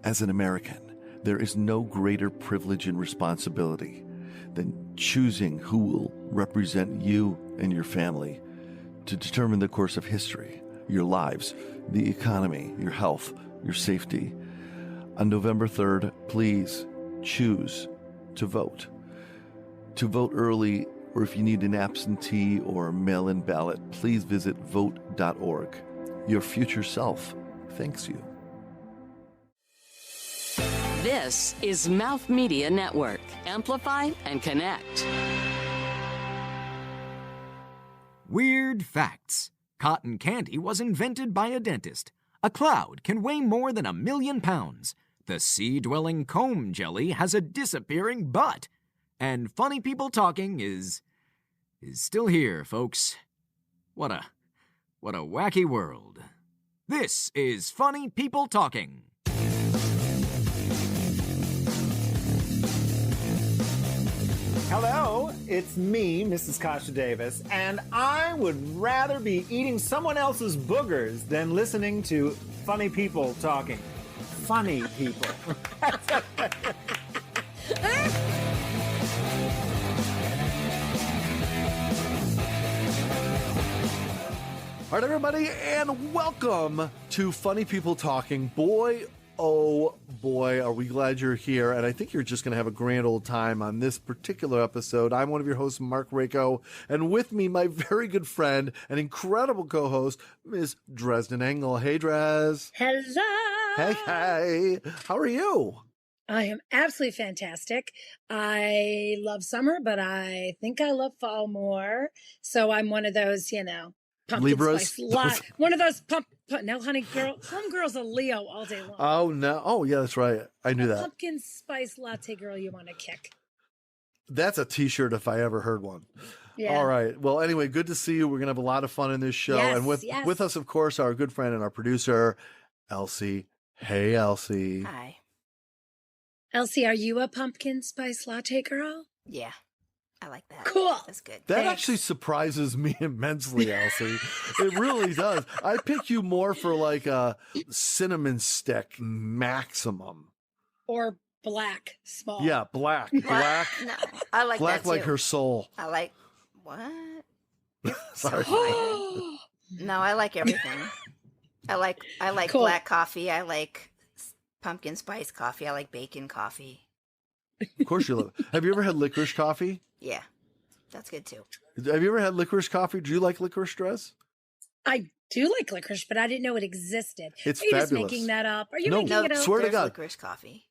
As an American, there is no greater privilege and responsibility than choosing who will represent you and your family to determine the course of history, your lives, the economy, your health, your safety. On November 3rd, please choose to vote. To vote early, or if you need an absentee or mail-in ballot, please visit vote.org. Your future self thanks you. This is Mouth Media Network. Amplify and connect. Weird facts. Cotton candy was invented by a dentist. A cloud can weigh more than 1,000,000 pounds. The sea-dwelling comb jelly has a disappearing butt. And funny people talking is still here, folks. What a wacky world. This is Funny People Talking. Hello, it's me, Mrs. Kasha Davis, and I would rather be eating someone else's boogers than listening to funny people talking. Funny people. All right, everybody, and welcome to Funny People Talking. Boy, oh boy, are we glad you're here, and I think you're just going to have a grand old time on this particular episode. I'm one of your hosts, Mark Rako, and with me, my very good friend and incredible co-host, Ms. Dresden Engel. Hey, Dres. Hello. Hey. How are you? I am absolutely fantastic. I love summer, but I think I love fall more. So I'm one of those, pumpkin Libras? spice one of those no, honey, homegirl's a Leo all day long. Oh, no. Oh, yeah, that's right. I knew that. Pumpkin spice latte girl you want to kick. That's a t-shirt if I ever heard one. Yeah. All right. Well, anyway, good to see you. We're going to have a lot of fun in this show. Yes, and with us, of course, our good friend and our producer, Elsie. Hey, Elsie. Hi. Elsie, are you a pumpkin spice latte girl? Yeah, I like that. Cool. That's good. That Thanks. actually surprises me immensely, Elsie. It really does. I pick you more for like a cinnamon stick maximum. Or black small. Yeah, black. No, I like Black that too. like her soul. I like what? Sorry. No, I like everything. I like Cool. black coffee. I like pumpkin spice coffee. I like bacon coffee. Of course you love it. Have you ever had licorice coffee? Yeah, that's good too. Have you ever had licorice coffee? Do you like licorice, Dress? I do like licorice, but I didn't know it existed. It's Are you fabulous. just making that up? Are you No, making it up? swear to There's God. licorice coffee.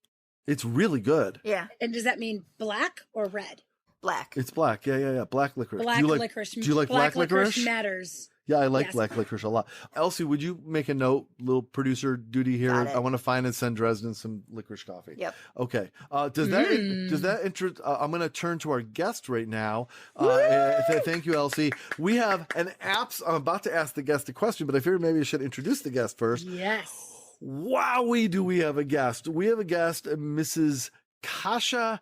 It's really good. Yeah, And does that mean black or red? black. It's black. Yeah. Black licorice. Black do you like, licorice. Do you like black licorice? matters. Yeah, I like Yes. black licorice a lot. Elsie, would you make a note, little producer duty here? Got it. I want to find and send Dresden some licorice coffee. Yep. Okay. Does that interest? I'm going to turn to our guest right now. Thank you, Elsie. We have an apps. I'm about to ask the guest a question, but I figured maybe I should introduce the guest first. Yes. Wowie, do we have a guest? We have a guest, Mrs. Kasha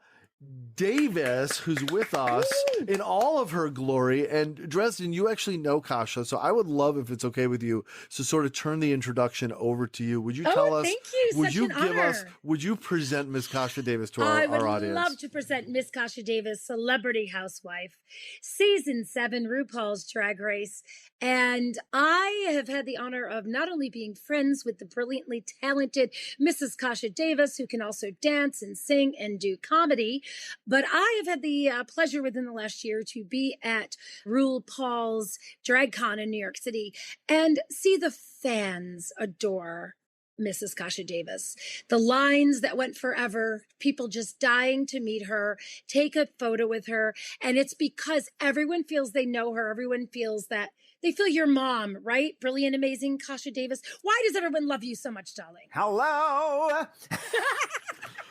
Davis, who's with us in all of her glory. And Dresden, you actually know Kasha, so I would love, if it's okay with you, to sort of turn the introduction over to you. Would you tell us? Thank you. Would Such you an give us? honor. Would you present Miss Kasha Davis to I our would audience? love to present Miss Kasha Davis, Celebrity Housewife, Season 7, RuPaul's Drag Race. And I have had the honor of not only being friends with the brilliantly talented Mrs. Kasha Davis, who can also dance and sing and do comedy, but I have had the pleasure within the last year to be at RuPaul's Drag Con in New York City and see the fans adore Mrs. Kasha Davis. The lines that went forever, people just dying to meet her, take a photo with her. And it's because everyone feels they know her. Everyone feels that they feel your mom, right? Brilliant, amazing Kasha Davis. Why does everyone love you so much, darling? Hello.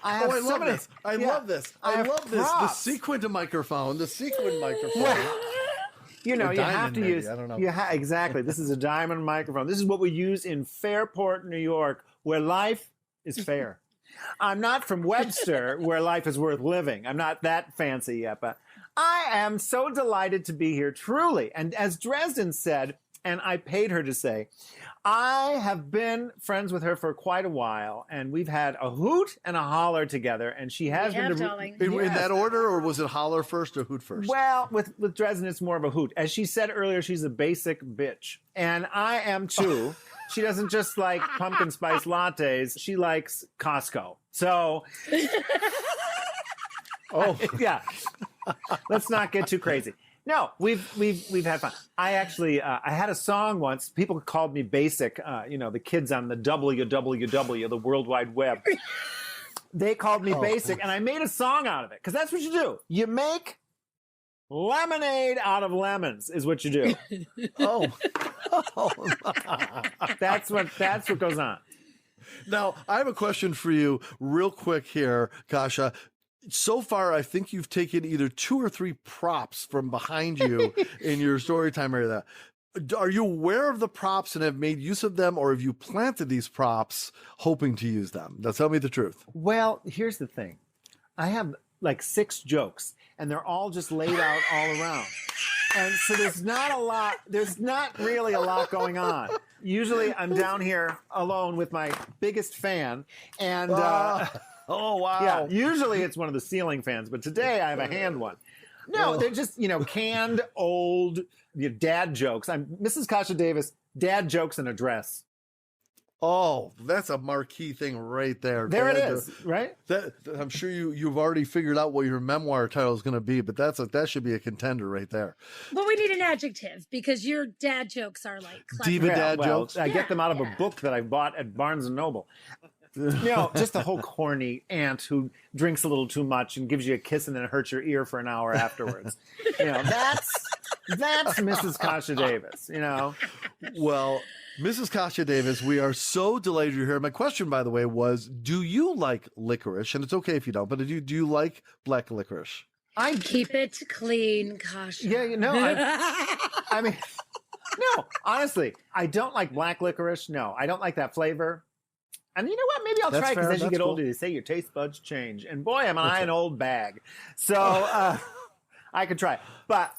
I love this. I love this. I love this. The props. sequin microphone. The sequin microphone. You know, Or you have diamond, to maybe. use. I don't know. Exactly. This is a diamond microphone. This is what we use in Fairport, New York, where life is fair. I'm not from Webster, where life is worth living. I'm not that fancy yet, but I am so delighted to be here, truly. And as Dresden said, and I paid her to say, I have been friends with her for quite a while, and we've had a hoot and a holler together, and she has We been have, to, darling. In that order, or was it holler first or hoot first? well, with Dresden, it's more of a hoot. As she said earlier, she's a basic bitch, and I am too. She doesn't just like pumpkin spice lattes; she likes Costco. So, yeah, let's not get too crazy. No, we've had fun. I actually I had a song once. People called me basic. The kids on the WWW, the World Wide Web. They called me basic, and I made a song out of it because that's what you do. You make lemonade out of lemons, is what you do. That's what goes on. Now, I have a question for you real quick here, Kasha. So far, I think you've taken either 2 or 3 props from behind you in your story time area. Are you aware of the props and have made use of them, or have you planted these props hoping to use them? Now, tell me the truth. Well, here's the thing. I have like 6 jokes, and they're all just laid out all around. And so there's not really a lot going on. Usually I'm down here alone with my biggest fan, and oh, wow. yeah, usually it's one of the ceiling fans, but today I have a hand one. No, they're just, canned old dad jokes. I'm Mrs. Kasha Davis, dad jokes in a dress. Oh, that's a marquee thing right there. There it is, right? I'm sure you've already figured out what your memoir title is going to be, but that should be a contender right there. But we need an adjective because your dad jokes are like clever. Diva dad jokes. I get them out of a book that I bought at Barnes and Noble. Just a whole corny aunt who drinks a little too much and gives you a kiss and then hurts your ear for an hour afterwards. That's Mrs. Kasha Davis. Well, Mrs. Kasha Davis, we are so delighted you're here. My question, by the way, was, do you like licorice? And it's okay if you don't, but do you like black licorice? I keep it clean, Kasha. Yeah, I mean, no, honestly, I don't like black licorice. No, I don't like that flavor. And you know what? Maybe I'll try it because as you get older, they say your taste buds change. And boy, am I an old bag. So I could try it. But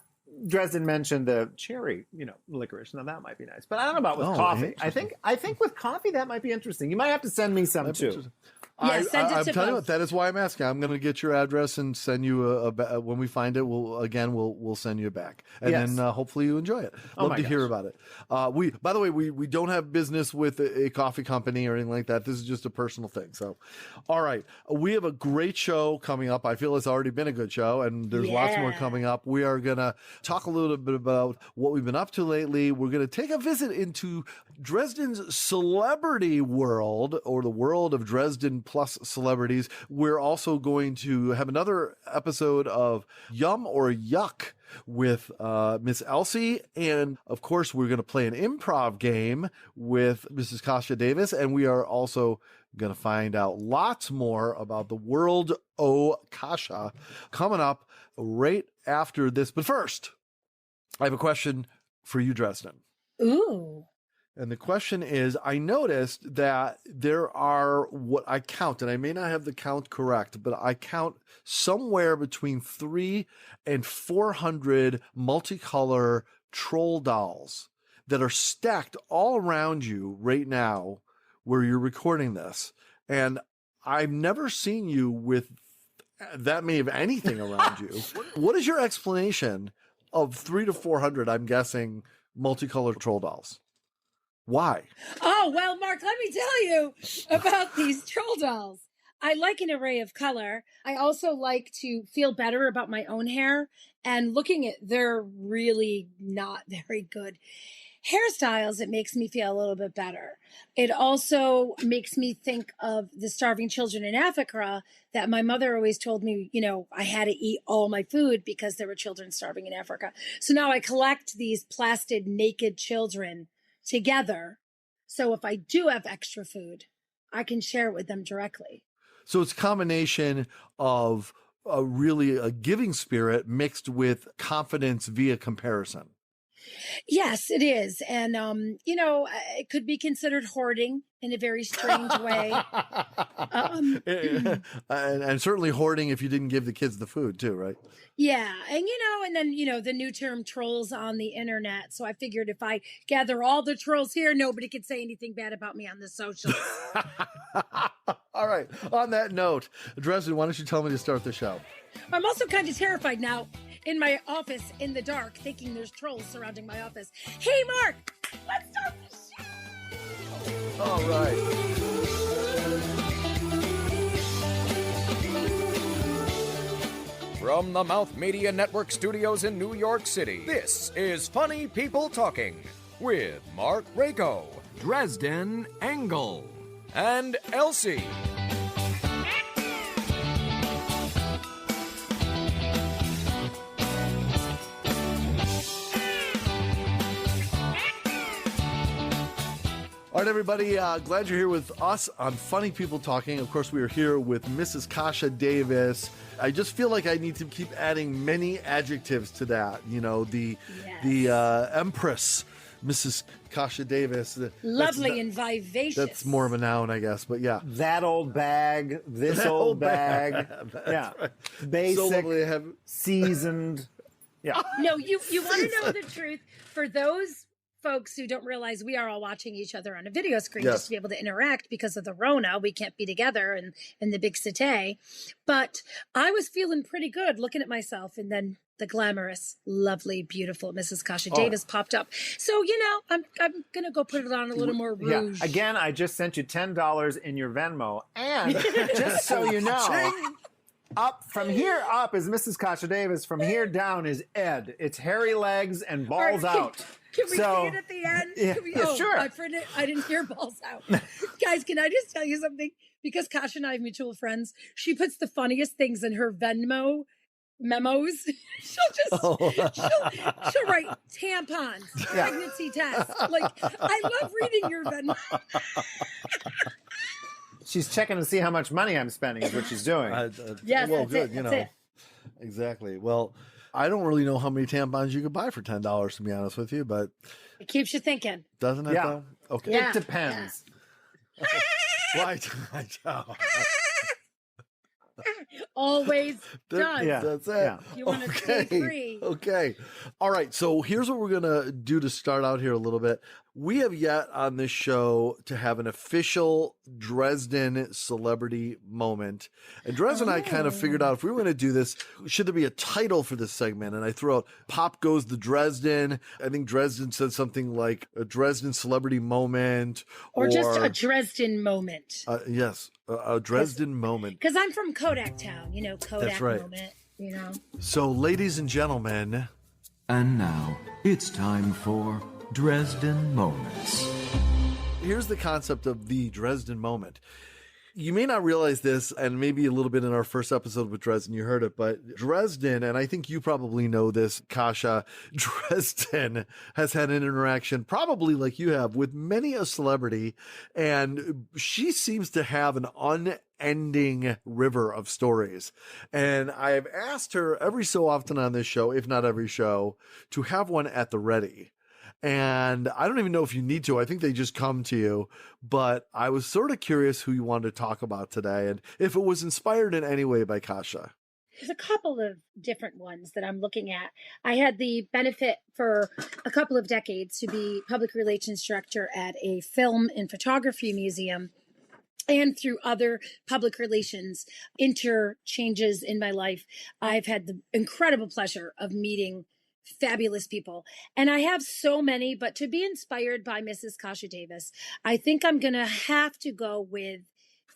Dresden mentioned the cherry, licorice. Now that might be nice. But I don't know about with coffee. I think with coffee that might be interesting. You might have to send me some too. Yeah, send it I'm to telling you both. what, that is why I'm asking. I'm going to get your address and send you when we find it. We'll send you back, and Yes. then hopefully you enjoy it. Love to hear about it. By the way, we don't have business with a coffee company or anything like that. This is just a personal thing. So, all right, we have a great show coming up. I feel it's already been a good show, and there's lots more coming up. We are going to talk a little bit about what we've been up to lately. We're going to take a visit into Dresden's celebrity world, or the world of Dresden plus celebrities. We're also going to have another episode of Yum or Yuck with Miss Elsie. And of course, we're going to play an improv game with Mrs. Kasha Davis. And we are also going to find out lots more about the world o' Kasha coming up right after this. But first, I have a question for you, Dresden. Ooh. And the question is, I noticed that there are what I count, and I may not have the count correct, but I count somewhere between 300 and 400 multicolor troll dolls that are stacked all around you right now where you're recording this. And I've never seen you with that many of anything around you. What is your explanation of 300 to 400, I'm guessing, multicolored troll dolls? Why? Oh, well, Mark, let me tell you about these troll dolls. I like an array of color. I also like to feel better about my own hair. And looking at, they're really not very good hairstyles. It makes me feel a little bit better. It also makes me think of the starving children in Africa that my mother always told me, I had to eat all my food because there were children starving in Africa. So now I collect these plastic naked children together. So if I do have extra food, I can share it with them directly. So it's a combination of a giving spirit mixed with confidence via comparison. Yes, it is. And, it could be considered hoarding in a very strange way. And certainly hoarding if you didn't give the kids the food too, right? Yeah. And then, the new term trolls on the internet. So I figured if I gather all the trolls here, nobody could say anything bad about me on the socials. All right. On that note, Dresden, why don't you tell me to start the show? I'm also kind of terrified now in my office in the dark, thinking there's trolls surrounding my office. Hey, Mark, let's start the show. All right. From the Mouth Media Network studios in New York City, this is Funny People Talking with Mark Rako, Dresden Engel, and Elsie. All right, everybody, glad you're here with us on Funny People Talking. Of course, we are here with Mrs. Kasha Davis. I just feel like I need to keep adding many adjectives to that. The Empress, Mrs. Kasha Davis. Lovely and vivacious. That's more of a noun, I guess, but yeah. That old bag, this old bag. Yeah. Right. Basic, So lovely to have... seasoned. Yeah. No, you want to know the truth. For those folks who don't realize we are all watching each other on a video screen just to be able to interact because of the Rona. We can't be together in the big cité. But I was feeling pretty good looking at myself, and then the glamorous, lovely, beautiful Mrs. Kasha Davis popped up. So, I'm going to go put it on a little more rouge. Yeah. Again, I just sent you $10 in your Venmo. And just so you know, from here up is Mrs. Kasha Davis. From here down is Ed. It's hairy legs and balls out. Can we see it at the end? Yeah, sure. I didn't hear balls out. Guys, can I just tell you something? Because Kasha and I have mutual friends, she puts the funniest things in her Venmo memos. She'll write tampons, pregnancy test. Like, I love reading your Venmo. She's checking to see how much money I'm spending is what she's doing. Yes, well, that's good, it. Exactly. Well, I don't really know how many tampons you could buy for $10, to be honest with you, but It keeps you thinking. doesn't it? Yeah. Though? Okay. Yeah. It depends. Right. Always does. Yeah. That's it. Yeah. You want to stay free. Okay. All right. So here's what we're going to do to start out here a little bit. We have yet on this show to have an official Dresden celebrity moment. And Dresden and I kind of figured out if we were going to do this, should there be a title for this segment? And I threw out Pop Goes the Dresden. I think Dresden said something like a Dresden celebrity moment. Or just a Dresden moment. Yes. A Dresden moment. Because I'm from Kodak Town, Kodak That's right. moment, So, ladies and gentlemen. And now, it's time for Dresden Moments. Here's the concept of the Dresden moment. You may not realize this, and maybe a little bit in our first episode with Dresden, you heard it, but Dresden, and I think you probably know this, Kasha, Dresden has had an interaction, probably like you have, with many a celebrity, and she seems to have an unending river of stories. And I've asked her every so often on this show, if not every show, to have one at the ready. And I don't even know if you need to. I think they just come to you. But I was sort of curious who you wanted to talk about today and if it was inspired in any way by Kasha. There's a couple of different ones that I'm looking at. I had the benefit for a couple of decades to be public relations director at a film and photography museum. And through other public relations interchanges in my life, I've had the incredible pleasure of meeting fabulous people. And I have so many, but to be inspired by Mrs. Kasha Davis, I think I'm going to have to go with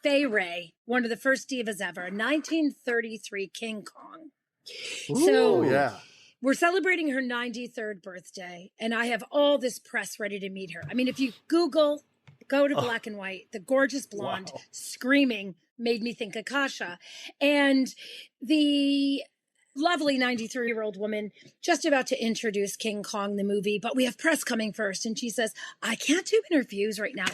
Fay Ray, one of the first divas ever, 1933 King Kong. Ooh, yeah. We're celebrating her 93rd birthday, and I have all this press ready to meet her. I mean, if you go to Black and White, the gorgeous blonde screaming made me think of Kasha. And the lovely 93-year-old woman just about to introduce King Kong, the movie, but we have press coming first. And she says, I can't do interviews right now.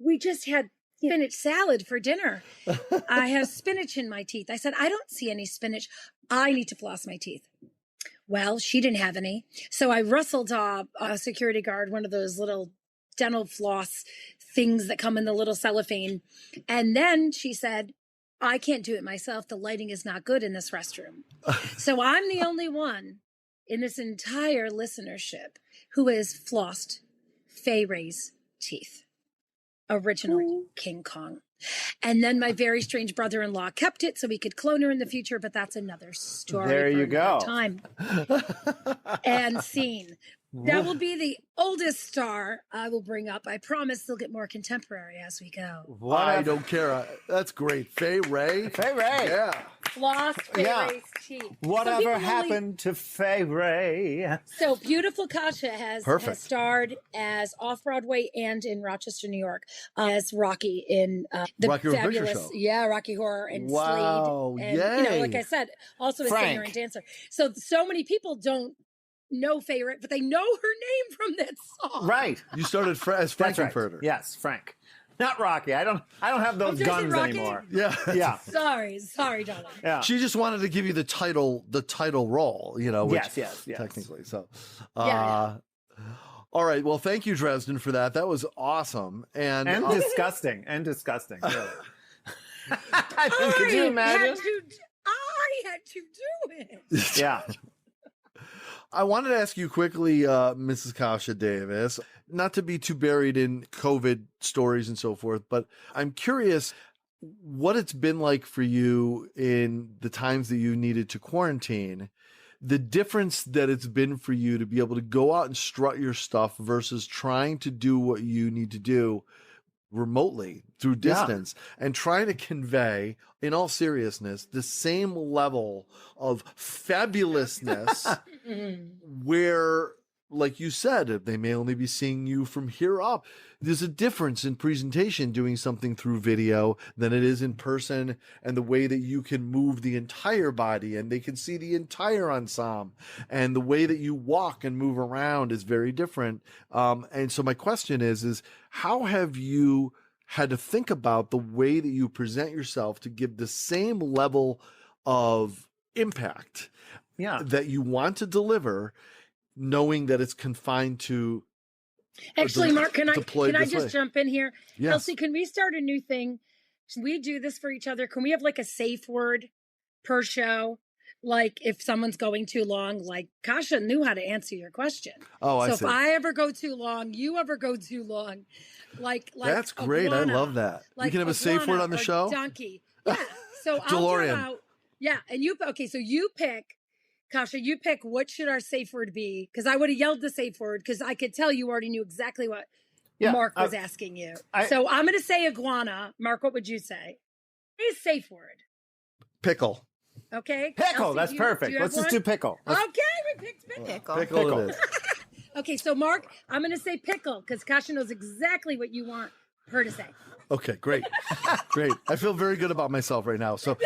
We just had spinach salad for dinner. I have spinach in my teeth. I said, I don't see any spinach. I need to floss my teeth. Well, she didn't have any. So I rustled a security guard, one of those little dental floss things that come in the little cellophane. And then she said, I can't do it myself. The lighting is not good in this restroom. So I'm the only one in this entire listenership who has flossed Fay Ray's teeth. Original King Kong. And then my very strange brother-in-law kept it so he could clone her in the future, but that's another story. There you go. Time. And scene. That will be the oldest star I will bring up. I promise they'll get more contemporary as we go. I don't care. That's great. Fay Ray. Fay Ray. Yeah. Floss Fay Ray's teeth. Whatever happened to Fay Ray? So beautiful Kasha has starred as off-Broadway and in Rochester, New York, as Rocky in the Rocky Horror fabulous, Picture Show. Rocky Horror and Wow, Slade. And, yay. like I said, also a Frank. singer and dancer. So many people don't know Fay Ray, but they know her name from that song. Right. You started as That's right. Frankenfurter. Yes, Frank. Not Rocky. I don't have those Does it guns Rocky? anymore. Yeah. Yeah. Sorry, darling. Yeah. She just wanted to give you the title role, which Yes. technically. So, Yeah. all right. Well, thank you, Dresden, for that. That was awesome. And disgusting. And disgusting. Really. Could you I imagine? had to do it. Yeah. I wanted to ask you quickly, Mrs. Kasha Davis, not to be too buried in COVID stories and so forth, but I'm curious what it's been like for you in the times that you needed to quarantine, the difference that it's been for you to be able to go out and strut your stuff versus trying to do what you need to do remotely through distance and trying to convey, in all seriousness, the same level of fabulousness where, like you said, they may only be seeing you from here up. There's a difference in presentation doing something through video than it is in person, and the way that you can move the entire body and they can see the entire ensemble, and the way that you walk and move around is very different. And so my question is how have you had to think about the way that you present yourself to give the same level of impact that you want to deliver, knowing that it's confined to Actually, Mark, can I just jump in here? Yes. Elsie, can we start a new thing? We do this for each other. Can we have like a safe word per show? Like if someone's going too long, like Kasha knew how to answer your question. Oh, I see. see. So if I ever go too long, you ever go too long, like that's great. Iguana, I love that. like you can have a safe word on the show. Donkey. Yeah. So I'll DeLorean. throw out. Yeah, and so you pick. Kasha, you pick what should our safe word be? Because I would have yelled the safe word because I could tell you already knew exactly what Mark was asking you. So I'm going to say iguana. Mark, what would you say? Is safe word. Pickle. Okay. Pickle. Elsie, That's perfect. Let's just do pickle. Okay, we picked pickle. Pickle it is. Okay, so Mark, I'm going to say pickle because Kasha knows exactly what you want her to say. Okay, great. Great. I feel very good about myself right now. So,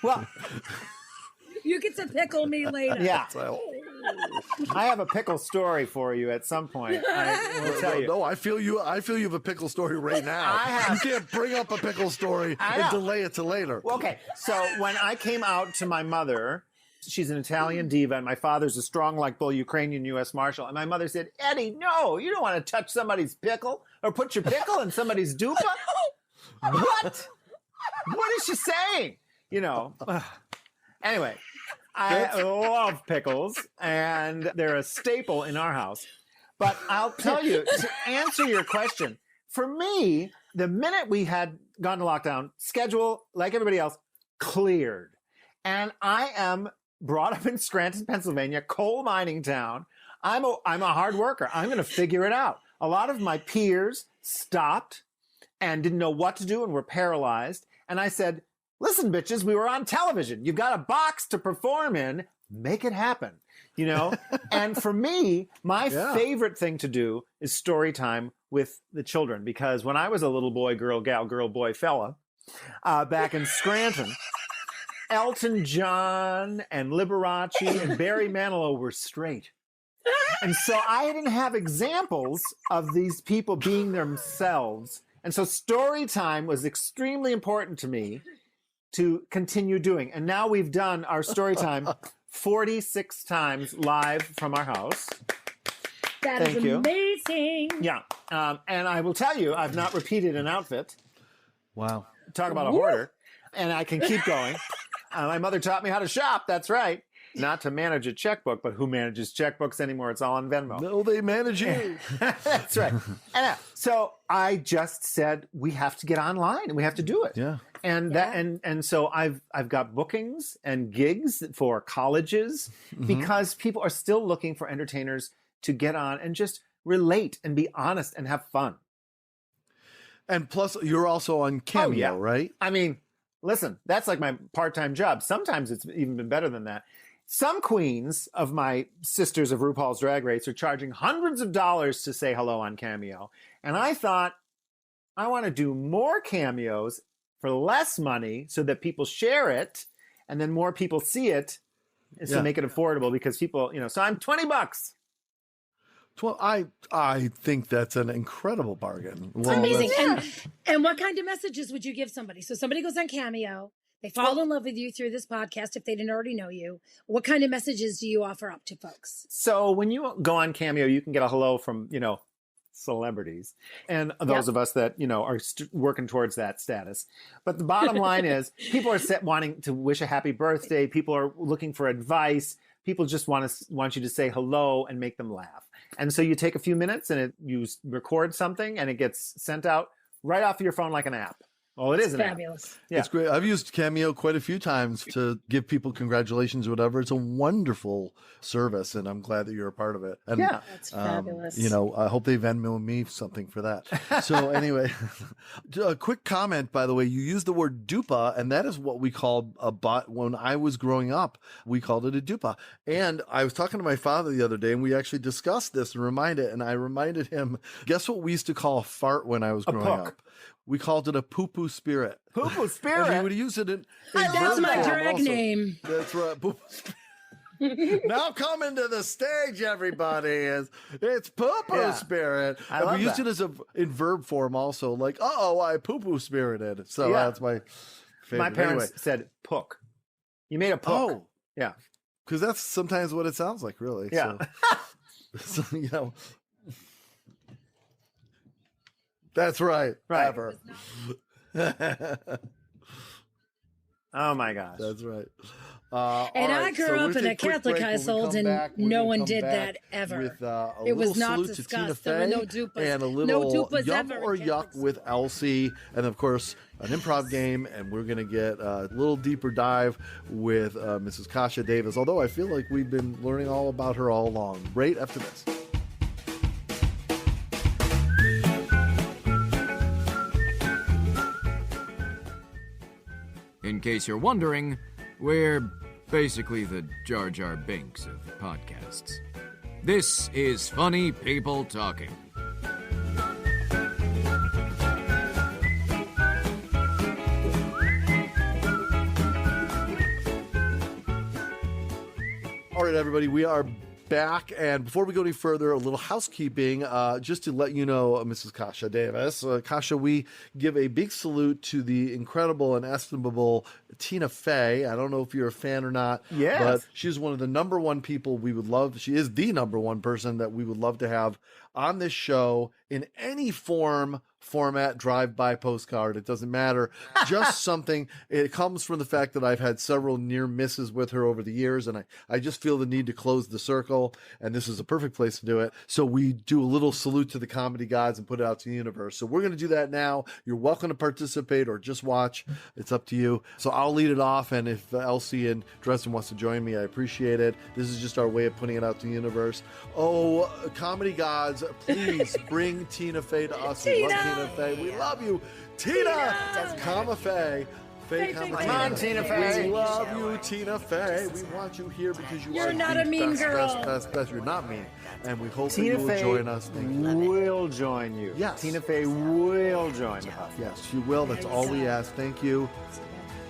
well, you get to pickle me later. Yeah. I have a pickle story for you at some point. I will tell you. No, I feel you have a pickle story right now. You can't bring up a pickle story and delay it to later. Okay, so when I came out to my mother, she's an Italian diva, and my father's a strong like bull Ukrainian U.S. Marshal. And my mother said, Eddie, no, you don't want to touch somebody's pickle or put your pickle in somebody's dupa. What? What is she saying? Anyway, I love pickles, and they're a staple in our house. But I'll tell you, to answer your question, for me, the minute we had gone to lockdown, schedule, like everybody else, cleared. And I am brought up in Scranton, Pennsylvania, coal mining town. I'm a hard worker. I'm going to figure it out. A lot of my peers stopped and didn't know what to do and were paralyzed. And I said, listen, bitches, we were on television. You've got a box to perform in. Make it happen, And for me, my favorite thing to do is story time with the children. Because when I was a little boy, girl, gal, girl, boy, fella, back in Scranton, Elton John and Liberace and Barry Manilow were straight. And so I didn't have examples of these people being themselves. And so story time was extremely important to me to continue doing. And now we've done our story time 46 times live from our house. That is amazing. Yeah. And I will tell you, I've not repeated an outfit. Wow. Talk about a hoarder. And I can keep going. My mother taught me how to shop. That's right. Not to manage a checkbook, but who manages checkbooks anymore? It's all on Venmo. No, they manage you. That's right. So I just said we have to get online and we have to do it. Yeah. And so I've got bookings and gigs for colleges because people are still looking for entertainers to get on and just relate and be honest and have fun. And plus, you're also on Cameo, right? I mean, listen, that's like my part-time job. Sometimes it's even been better than that. Some queens of my sisters of RuPaul's Drag Race are charging hundreds of dollars to say hello on Cameo. And I thought, I want to do more cameos for less money so that people share it and then more people see it to make it affordable because people, so I'm $20. Well, I think that's an incredible bargain. Well, amazing. And what kind of messages would you give somebody? So somebody goes on Cameo. They fall in love with you through this podcast if they didn't already know you. What kind of messages do you offer up to folks? So when you go on Cameo, you can get a hello from, celebrities and those of us that, are working towards that status. But the bottom line is people are wanting to wish a happy birthday. People are looking for advice. People just want you to say hello and make them laugh. And so you take a few minutes and you record something and it gets sent out right off of your phone like an app. Well, it is an fabulous. App. Yeah. It's great. I've used Cameo quite a few times to give people congratulations or whatever. It's a wonderful service, and I'm glad that you're a part of it. And, that's fabulous. I hope they Venmo me something for that. So anyway, a quick comment, by the way, you used the word dupa, and that is what we called a bot. When I was growing up, we called it a dupa. And I was talking to my father the other day, and we actually discussed this and I reminded him, guess what we used to call a fart when I was growing up? We called it a poo-poo spirit. Poo-poo spirit? And we would use it in that's my drag also. name. That's right. Now coming to the stage, everybody, it's poo-poo spirit. I we used it in verb form also, like, I poo-poo spirited. So that's my favorite. My parents said pook. You made a pook. Oh. Yeah. Because that's sometimes what it sounds like, really. Yeah. So that's right. Right. Ever. Oh my gosh. That's right. And I grew up in a Catholic household, and no one did that ever. With, it was not discussed. There were no dupas. And a little yum ever or yuck with Elsie. And of course, an improv game. And we're going to get a little deeper dive with Mrs. Kasha Davis. Although I feel like we've been learning all about her all along. Right after this. In case you're wondering, we're basically the Jar Jar Binks of podcasts. This is Funny People Talking. All right, everybody, we are back, and before we go any further, a little housekeeping, just to let you know, Mrs. Kasha Davis. Kasha, we give a big salute to the incredible and estimable Tina Fey. I don't know if you're a fan or not, but she's one of the number one people we would love. She is the number one person that we would love to have on this show in any format, drive-by, postcard. It doesn't matter. Just something. It comes from the fact that I've had several near misses with her over the years, and I just feel the need to close the circle, and this is a perfect place to do it. So we do a little salute to the comedy gods and put it out to the universe. So we're going to do that now. You're welcome to participate or just watch. It's up to you. So I'll lead it off, and if Elsie and Dresden wants to join me, I appreciate it. This is just our way of putting it out to the universe. Oh, comedy gods, please bring Tina Fey to us. We love Tina Fey. We love you. Tina! Comma Fey. Fey, comma Come on, Tina Fey. We love you, Tina Fey. We want you here because You're are not the a mean best, girl. best. You're not mean. And we hope Tina that you will Fey join us. will join you. Yes. Tina Fey will join the podcast. Yes, she will. That's all we ask. Thank you.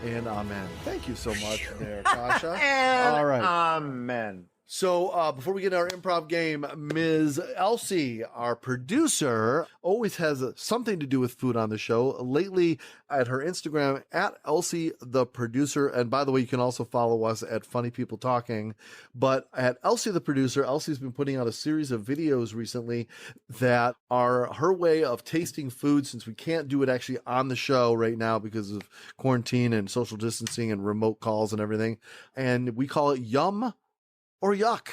And amen. Thank you so much there, Kasha. And all right. amen. So before we get into our improv game, Ms. Elsie, our producer, always has something to do with food on the show. Lately, at her Instagram, at Elsie the producer, and by the way, you can also follow us at Funny People Talking, but at Elsie the producer, Elsie's been putting out a series of videos recently that are her way of tasting food, since we can't do it actually on the show right now because of quarantine and social distancing and remote calls and everything. And we call it Yum or Yuck.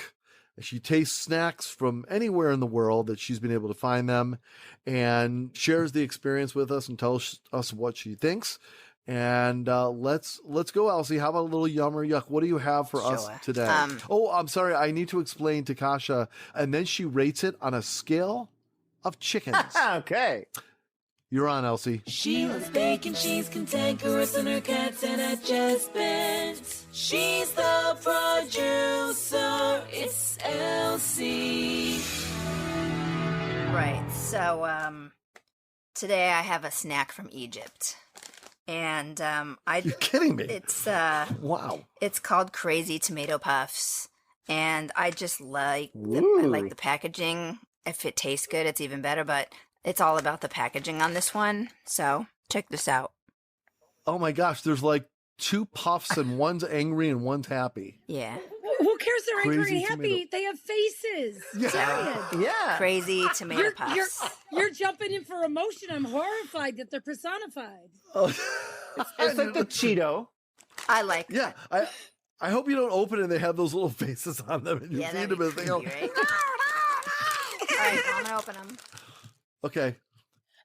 She tastes snacks from anywhere in the world that she's been able to find them, and shares the experience with us and tells us what she thinks. And let's go, Elsie. How about a little Yum or Yuck? What do you have for us today? I'm sorry. I need to explain to Kasha, and then she rates it on a scale of chickens. Okay. You're on, Elsie. She was baking, she's cantankerous, and her cat's an adjustment. She's the producer, it's Elsie. Right, so today I have a snack from Egypt. And You're kidding me. It's wow. It's called Crazy Tomato Puffs. And I just like the packaging. If it tastes good, it's even better, but it's all about the packaging on this one. So check this out. Oh my gosh, there's like 2 puffs and one's angry and one's happy. Yeah. Who cares they're angry Crazy and happy? tomato. They have faces. Yeah. Crazy Tomato Puffs. You're jumping in for emotion. I'm horrified that they're personified. Oh. It's like the Cheeto. I like Yeah, I hope you don't open it and they have those little faces on them and you feed them as they go. Right? All right, I'm gonna open them. Okay.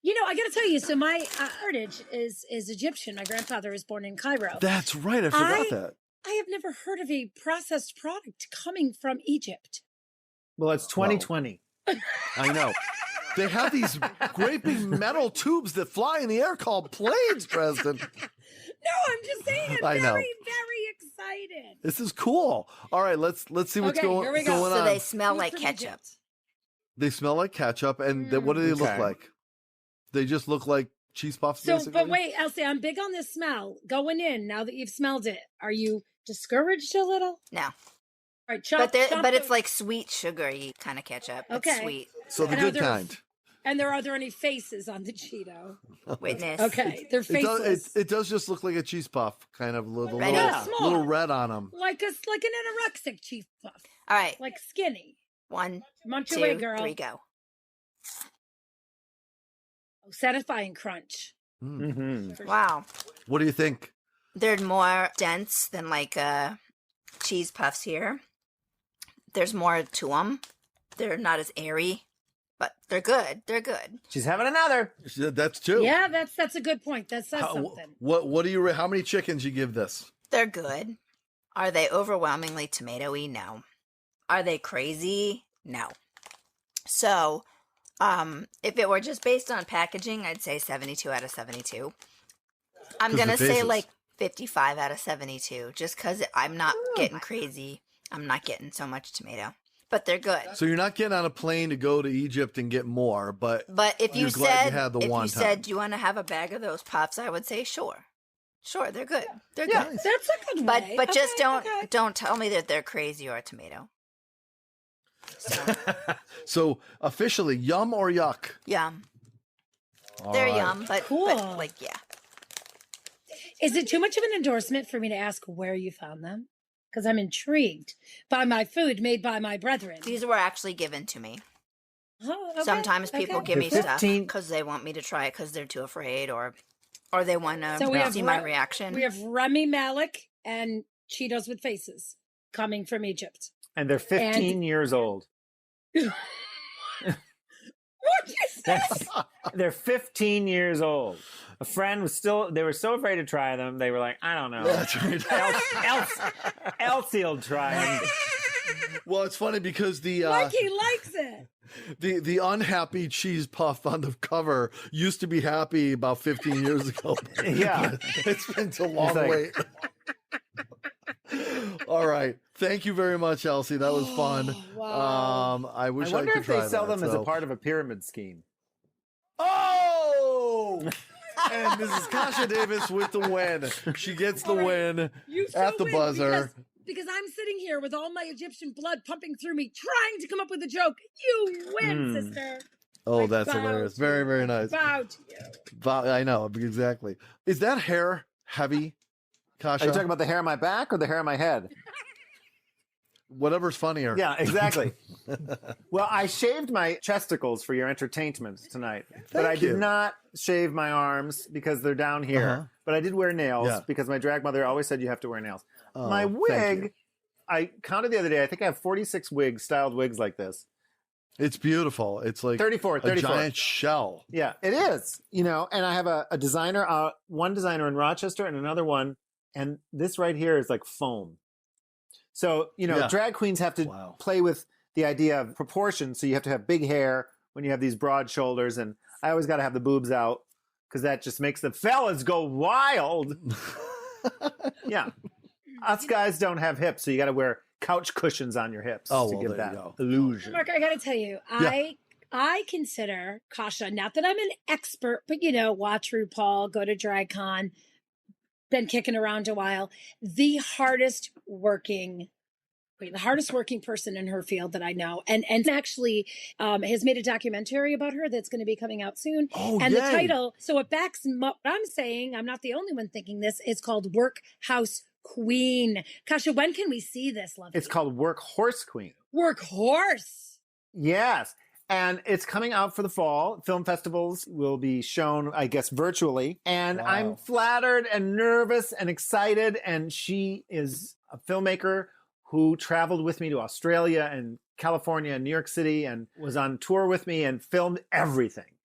You know, I got to tell you. So my heritage is Egyptian. My grandfather was born in Cairo. That's right. I forgot that. I have never heard of a processed product coming from Egypt. Well, it's 2020. I know. They have these great big metal tubes that fly in the air called planes, Dresden. No, I'm just saying. I'm very excited. This is cool. All right, let's see what's going on. So they smell like ketchup. They smell like ketchup, and what do they look like? They just look like cheese puffs, basically? But wait, Elsie, I'm big on this smell. Going in, now that you've smelled it, are you discouraged a little? No. All right, chop but it's like sweet, sugary kind of ketchup. Okay. It's sweet. So the good kind. And are there any faces on the Cheeto? Witness. Okay, they're faceless. It does just look like a cheese puff, kind of little red on them. Like an anorexic cheese puff. All right. Like skinny. 1, Munch 2, away, girl. 3, go. Oh, satisfying crunch. Mm-hmm. Wow. What do you think? They're more dense than like cheese puffs here. There's more to them. They're not as airy, but they're good. They're good. She's having another. That's 2. Yeah, that's a good point. That says something. What do you? How many chickens you give this? They're good. Are they overwhelmingly tomatoey? No. Are they crazy? No. So, if it were just based on packaging, I'd say 72 out of 72. I'm going to say like 55 out of 72, just because I'm not getting crazy. I'm not getting so much tomato, but they're good. So you're not getting on a plane to go to Egypt and get more, but if you said, do you want to have a bag of those puffs, I would say sure. Sure, they're good. They're good. That's a good way. But just don't tell me that they're crazy or a tomato. So officially, Yum or Yuck? Yum. All they're right. yum, but yeah. Is it too much of an endorsement for me to ask where you found them? Because I'm intrigued by my food made by my brethren. These were actually given to me. Oh, okay, Sometimes people give me stuff because they want me to try it because they're too afraid or they want to see my reaction. We have Remy Malik and Cheetos with faces coming from Egypt. And they're 15 years old. What'd you say? They're 15 years old. A friend was they were so afraid to try them. They were like, I don't know. That's right. Elsie'll try them. Well, it's funny because Mikey likes it. The unhappy cheese puff on the cover used to be happy about 15 years ago. Yeah. It's been a long wait. All right. Thank you very much, Elsie. That was fun. Wow. I wish I wonder could if try they sell that, them as a part of a pyramid scheme. Oh! And Mrs. Kasha Davis with the win. She gets the win You still at the win buzzer. because I'm sitting here with all my Egyptian blood pumping through me, trying to come up with a joke. You win, sister. Oh, I that's bow hilarious. to Very, you. very I nice. bow to you. I know, exactly. Is that hair heavy, Kasha? Are you talking about the hair on my back or the hair on my head? Whatever's funnier. Yeah, exactly. Well, I shaved my chesticles for your entertainment tonight, but I did not shave my arms because they're down here. But I did wear nails because my drag mother always said you have to wear nails. My wig, I counted the other day, I think I have 46 styled wigs like this. It's beautiful. It's like 34. a giant shell. Yeah, it is. And I have a designer, one designer in Rochester and another one, and this right here is like foam. So, drag queens have to play with the idea of proportion. So you have to have big hair when you have these broad shoulders. And I always got to have the boobs out because that just makes the fellas go wild. Yeah. Us guys don't have hips. So you got to wear couch cushions on your hips to give that illusion. Mark, I got to tell you, I consider Kasha, not that I'm an expert, but watch RuPaul, go to DragCon, been kicking around a while, the hardest working person in her field that I know, and actually has made a documentary about her that's going to be coming out soon. Oh, and yay. The title, so it backs what I'm saying, I'm not the only one thinking this, it's called Workhouse Queen. Kasha, when can we see this, lovely? It's called Workhorse Queen. Workhorse. Yes. And it's coming out for the fall. Film festivals will be shown, I guess, virtually. And I'm flattered and nervous and excited. And she is a filmmaker who traveled with me to Australia and California and New York City and was on tour with me and filmed everything.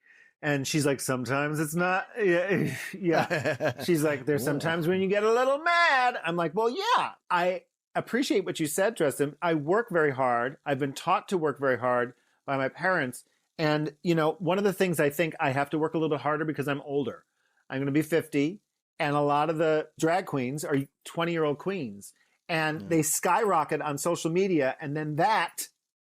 And she's like, sometimes it's not. Yeah. She's like, there's sometimes when you get a little mad. I'm like, well, yeah, I appreciate what you said, Tristan. I work very hard. I've been taught to work very hard by my parents. And, one of the things I think I have to work a little bit harder because I'm older. I'm going to be 50. And a lot of the drag queens are 20-year-old queens. And they skyrocket on social media. And then that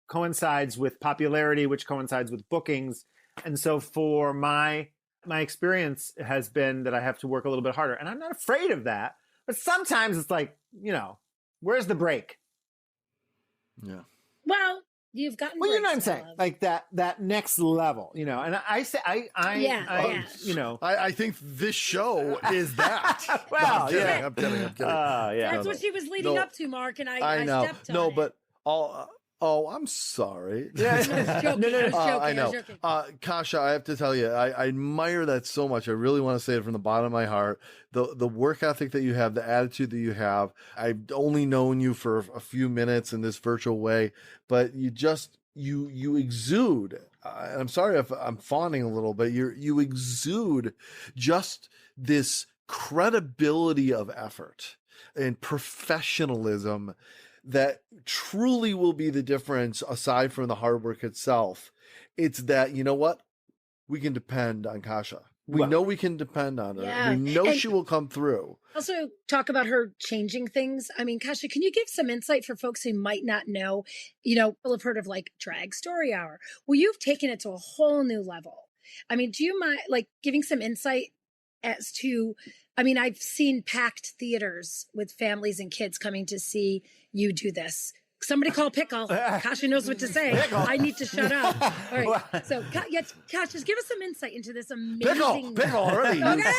coincides with popularity, which coincides with bookings. And so for my experience has been that I have to work a little bit harder. And I'm not afraid of that. But sometimes it's like, where's the break? Yeah. Well, you've gotten. Well, you know what I'm saying, like that next level, And I say, I think this show is that. Well, I'm kidding. That's what she was leading up to, Mark, and I know. Stepped on no, it. but I'm sorry. I was joking. I know. Kasha, I have to tell you, I admire that so much. I really want to say it from the bottom of my heart. The work ethic that you have, the attitude that you have. I've only known you for a few minutes in this virtual way, but you exude. I'm sorry if I'm fawning a little, but you exude just this credibility of effort and professionalism that truly will be the difference aside from the hard work itself. It's that, you know what? We can depend on Kasha. We know we can depend on her. Yeah. We know she will come through. Also, talk about her changing things. I mean, Kasha, can you give some insight for folks who might not know? People have heard of like Drag Story Hour. Well, you've taken it to a whole new level. I mean, do you mind like giving some insight as to, I've seen packed theaters with families and kids coming to see you do this. Somebody call Pickle. Kasha knows what to say. Pickle. I need to shut up. All right. So, Kasha, give us some insight into this amazing... Pickle already. Okay.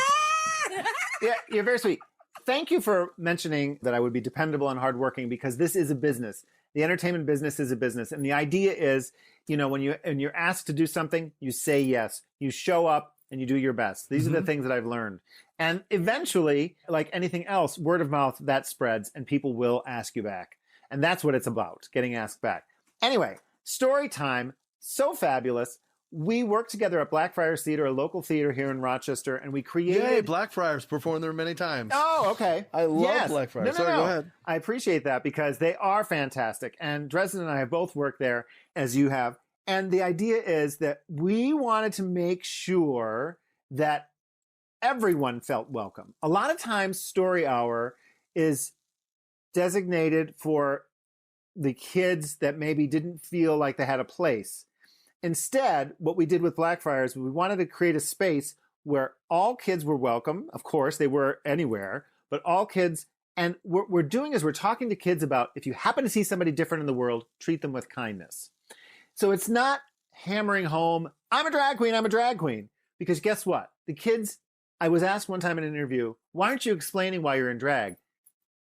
Yeah, you're very sweet. Thank you for mentioning that I would be dependable and hardworking because this is a business. The entertainment business is a business. And the idea is, when you're asked to do something, you say yes. You show up and you do your best. These are the things that I've learned. And eventually, like anything else, word of mouth, that spreads and people will ask you back. And that's what it's about, getting asked back. Anyway, story time, so fabulous. We worked together at Blackfriars Theater, a local theater here in Rochester, and we created... Yay, Blackfriars, performed there many times. Oh, okay. I love Blackfriars. Sorry, go ahead. I appreciate that because they are fantastic. And Dresden and I have both worked there, as you have. And the idea is that we wanted to make sure that everyone felt welcome. A lot of times, Story Hour is designated for the kids that maybe didn't feel like they had a place. Instead, what we did with Blackfriars, we wanted to create a space where all kids were welcome. Of course, they were anywhere, but all kids And what we're doing is we're talking to kids about if you happen to see somebody different in the world, treat them with kindness. So it's not hammering home, I'm a drag queen. Because guess what? The kids, I was asked one time in an interview, why aren't you explaining why you're in drag?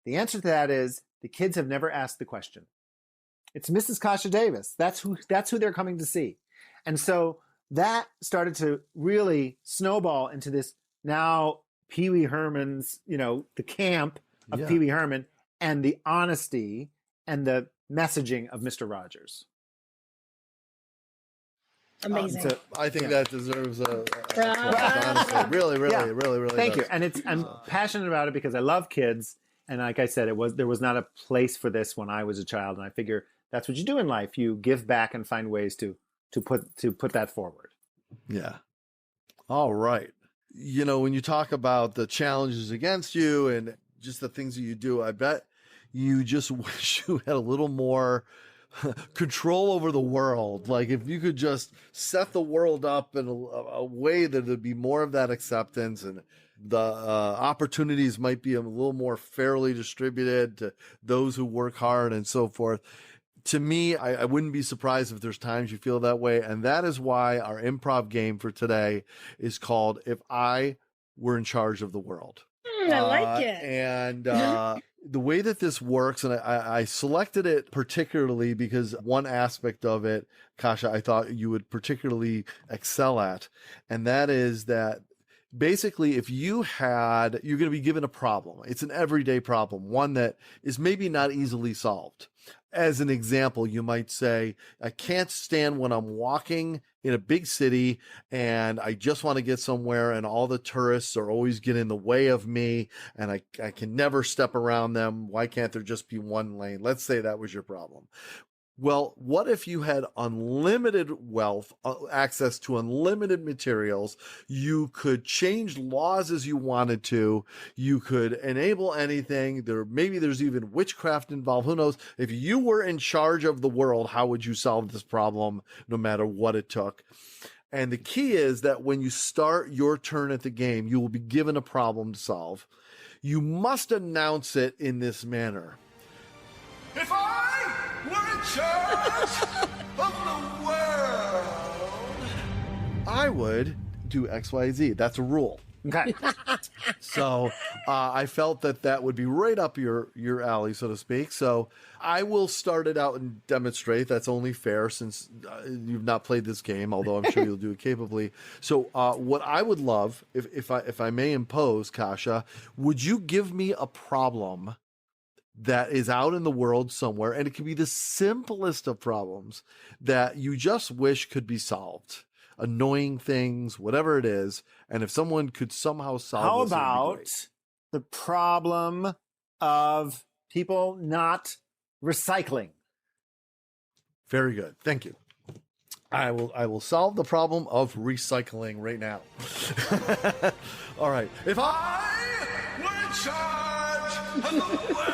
The answer to that is the kids have never asked the question. It's Mrs. Kasha Davis. That's who they're coming to see. And so that started to really snowball into this now Pee Wee Herman's, the camp of Pee Wee Herman and the honesty and the messaging of Mr. Rogers. Amazing. So, I think that deserves a honestly. Really. Thank you. And I'm passionate about it because I love kids. And like I said, there was not a place for this when I was a child. And I figure that's what you do in life. You give back and find ways to put that forward. Yeah. All right. When you talk about the challenges against you and just the things that you do, I bet you just wish you had a little more control over the world. Like if you could just set the world up in a way that there'd be more of that acceptance and the opportunities might be a little more fairly distributed to those who work hard and so forth. To me, I wouldn't be surprised if there's times you feel that way. And that is why our improv game for today is called If I Were in Charge of the World. I like it. And the way that this works, and I selected it particularly because one aspect of it, Kasha, I thought you would particularly excel at. And that is that basically, if you're going to be given a problem. It's an everyday problem, one that is maybe not easily solved. As an example, you might say, I can't stand when I'm walking in a big city and I just want to get somewhere and all the tourists are always getting in the way of me and I can never step around them. Why can't there just be one lane? Let's say that was your problem. Well, what if you had unlimited wealth, access to unlimited materials? You could change laws as you wanted to. You could enable anything. Maybe there's even witchcraft involved. Who knows? If you were in charge of the world, how would you solve this problem no matter what it took? And the key is that when you start your turn at the game, you will be given a problem to solve. You must announce it in this manner. If I were in charge of the world, I would do X, Y, Z. That's a rule. Okay. So I felt that would be right up your alley, so to speak. So I will start it out and demonstrate. That's only fair since you've not played this game, although I'm sure you'll do it capably. So what I would love, if I may impose, Kasha, would you give me a problem that is out in the world somewhere, and it can be the simplest of problems that you just wish could be solved. Annoying things, whatever it is, and if someone could somehow solve How this, about the problem of people not recycling? Very good. Thank you. I will solve the problem of recycling right now. All right. If I were in charge of the world,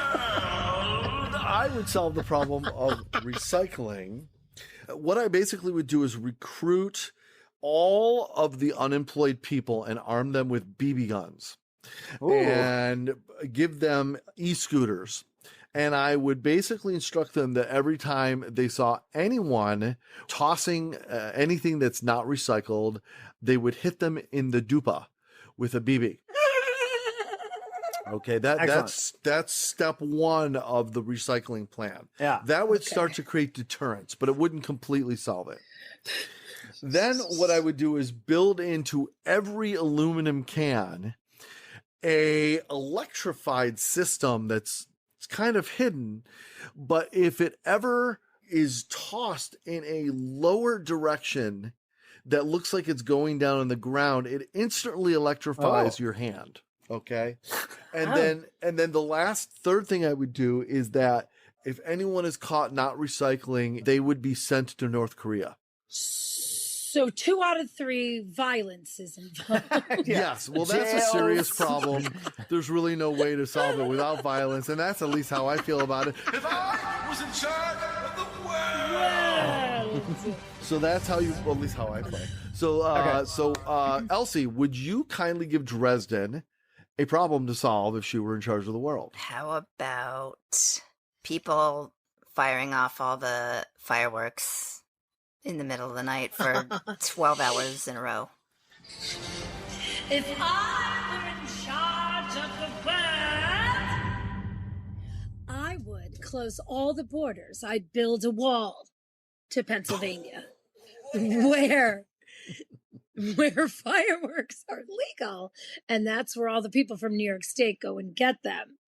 I would solve the problem of recycling. What I basically would do is recruit all of the unemployed people and arm them with BB guns. Ooh. And give them e-scooters. And I would basically instruct them that every time they saw anyone tossing anything that's not recycled, they would hit them in the dupa with a BB. Okay, that's step one of the recycling plan. Yeah. That would start to create deterrence, but it wouldn't completely solve it. Then what I would do is build into every aluminum can a electrified system that's kind of hidden, but if it ever is tossed in a lower direction that looks like it's going down on the ground, it instantly electrifies your hand. Okay. And then the third thing I would do is that if anyone is caught not recycling, they would be sent to North Korea. So 2 out of 3 violence is involved. Yes. Well, that's a serious problem. There's really no way to solve it without violence. And that's at least how I feel about it. If I was in charge of the world. So that's how at least how I play. So, Elsie, would you kindly give Dresden a problem to solve if she were in charge of the world? How about people firing off all the fireworks in the middle of the night for 12 hours in a row? If I were in charge of the world, I would close all the borders. I'd build a wall to Pennsylvania where fireworks are legal. And that's where all the people from New York State go and get them.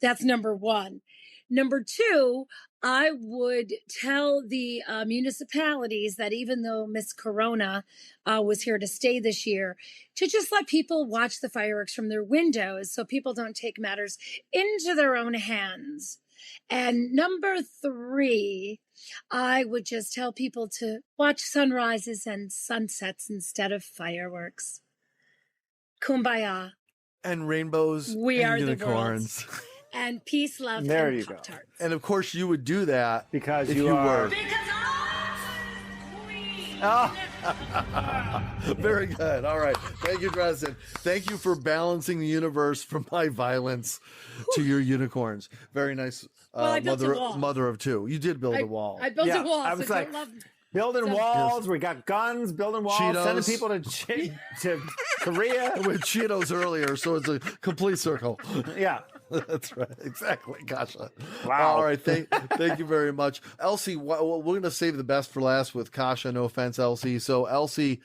That's number one. Number two, I would tell the municipalities that even though Miss Corona was here to stay this year, to just let people watch the fireworks from their windows so people don't take matters into their own hands. And number three, I would just tell people to watch sunrises and sunsets instead of fireworks. Kumbaya. And rainbows We and are unicorns. the world. And peace, love, There and you go. Pop-Tarts. And of course, you would do that Because if you are- were. Because I'm queen. Very good. All right. Thank you, Dresden. Thank you for balancing the universe from my violence to your unicorns. Very nice. Well, I built a wall. Mother of two. You did build a wall. I built Yeah, a wall, I so was don't like- love Building So- walls. We got guns, building walls, sending Cheetos. people to Korea. With Cheetos earlier, so it's a complete circle. Yeah. That's right. Exactly, Kasha. Wow. All right. Thank you very much. Elsie, we're going to save the best for last with Kasha. No offense, Elsie. So, Elsie,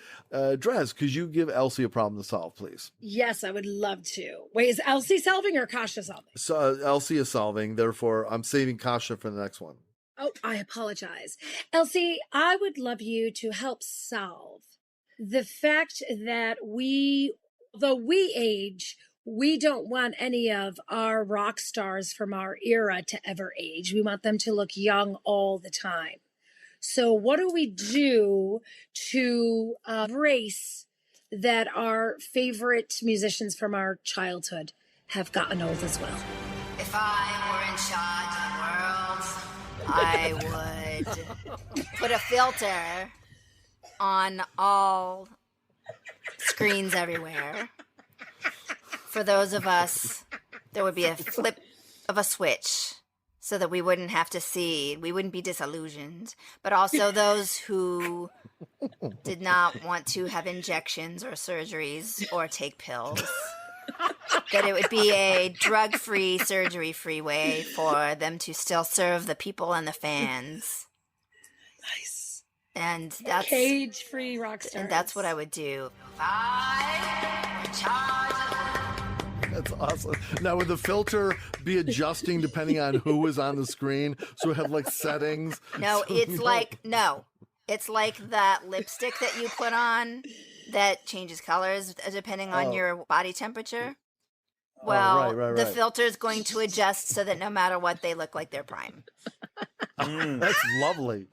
Dres, could you give Elsie a problem to solve, please? Yes, I would love to. Wait, is Elsie solving or Kasha solving? So, Elsie is solving. Therefore, I'm saving Kasha for the next one. Oh, I apologize. Elsie, I would love you to help solve the fact that though we age, we don't want any of our rock stars from our era to ever age. We want them to look young all the time. So what do we do to embrace that our favorite musicians from our childhood have gotten old as well? If I were in charge of the world, I would put a filter on all screens everywhere. For those of us, there would be a flip of a switch so that we wouldn't have to see, we wouldn't be disillusioned. But also those who did not want to have injections or surgeries or take pills. That it would be a drug-free, surgery-free way for them to still serve the people and the fans. Nice. And that's Cage-free rock stars. and that's what I would do. If I were in charge of That's awesome. Now, would the filter be adjusting depending on who was on the screen? So we have like settings. No, So it's you know- like it's like that lipstick that you put on that changes colors depending on your body temperature. Well, right. the filter is going to adjust so that no matter what, they look like they're prime. That's lovely.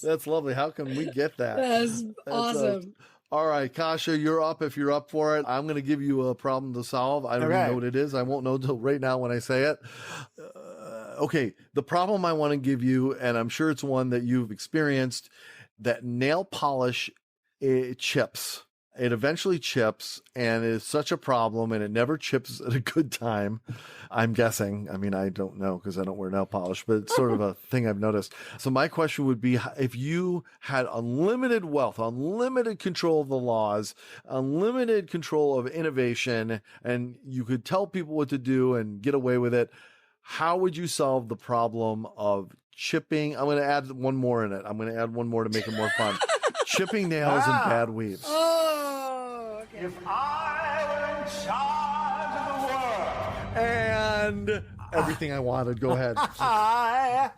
That's lovely. How can we get that? That's awesome. All right, Kasha, you're up if you're up for it. I'm going to give you a problem to solve. I don't even Okay. know what it is. I won't know until right now when I say it. Okay, the problem I want to give you, and I'm sure it's one that you've experienced, that nail polish chips. It eventually chips, and it's such a problem, and it never chips at a good time, I'm guessing. I mean, I don't know because I don't wear nail polish, but it's sort of a thing I've noticed. So my question would be, if you had unlimited wealth, unlimited control of the laws, unlimited control of innovation, and you could tell people what to do and get away with it, how would you solve the problem of chipping? I'm going to add one more in it. I'm going to add one more to make it more fun. Chipping nails and bad weaves. Oh, okay. If I were in charge of the world, And everything I wanted. Go ahead. I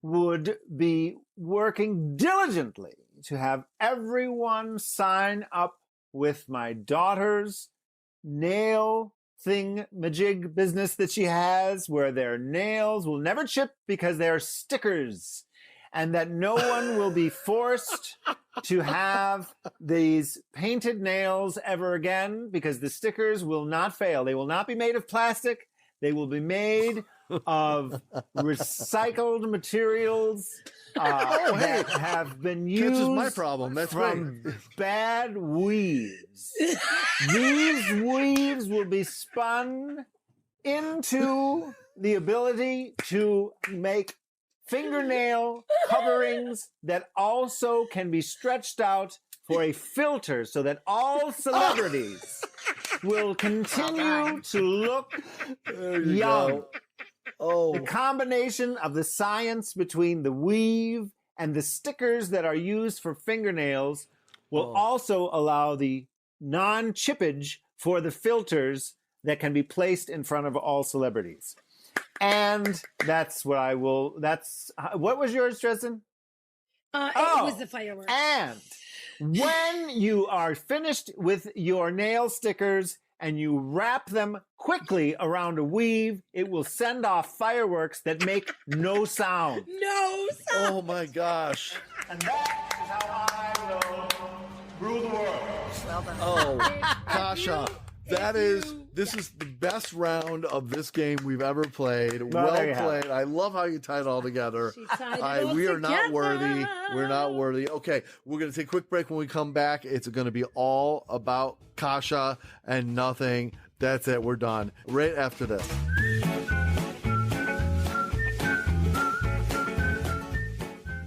would be working diligently to have everyone sign up with my daughter's nail thing-majig business that she has, where their nails will never chip because they're stickers, and that no one will be forced to have these painted nails ever again because the stickers will not fail. They will not be made of plastic. They will be made of recycled materials that have been used This is my problem. That's from right. bad weaves. These weaves will will be spun into the ability to make fingernail coverings that also can be stretched out for a filter so that all celebrities will continue to look young. Oh, The combination of the science between the weave and the stickers that are used for fingernails will also allow the non-chippage for the filters that can be placed in front of all celebrities. And that's what I will, what was yours, Tristan? It was the fireworks. And when you are finished with your nail stickers and you wrap them quickly around a weave, it will send off fireworks that make no sound. No sound. oh my gosh. And that is how I will rule the world. Well done. Oh, Kasha, this is the best round of this game we've ever played. Well there you have played. I love how you tied it all together. She tied it all We are not together. worthy. We're not worthy. Okay, we're going to take a quick break. When we come back, it's going to be all about Kasha and nothing. That's it. We're done. Right after this.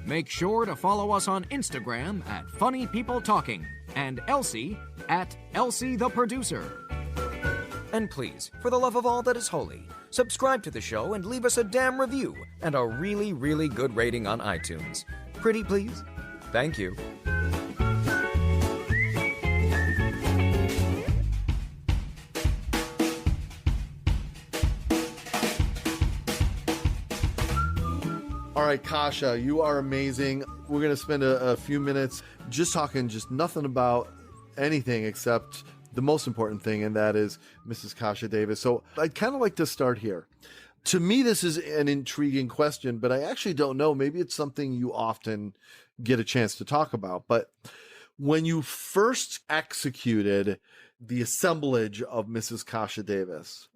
Make sure to follow us on Instagram at Funny People Talking and Elsie at Elsie the Producer. And please, for the love of all that is holy, subscribe to the show and leave us a damn review and a really, really good rating on iTunes. Pretty please? Thank you. All right, Kasha, you are amazing. We're going to spend a few minutes just talking just nothing about anything except the most important thing, and that is Mrs. Kasha Davis. So I'd kind of like to start here. To me, this is an intriguing question, but I actually don't know. Maybe it's something you often get a chance to talk about. But when you first executed the assemblage of Mrs. Kasha Davis,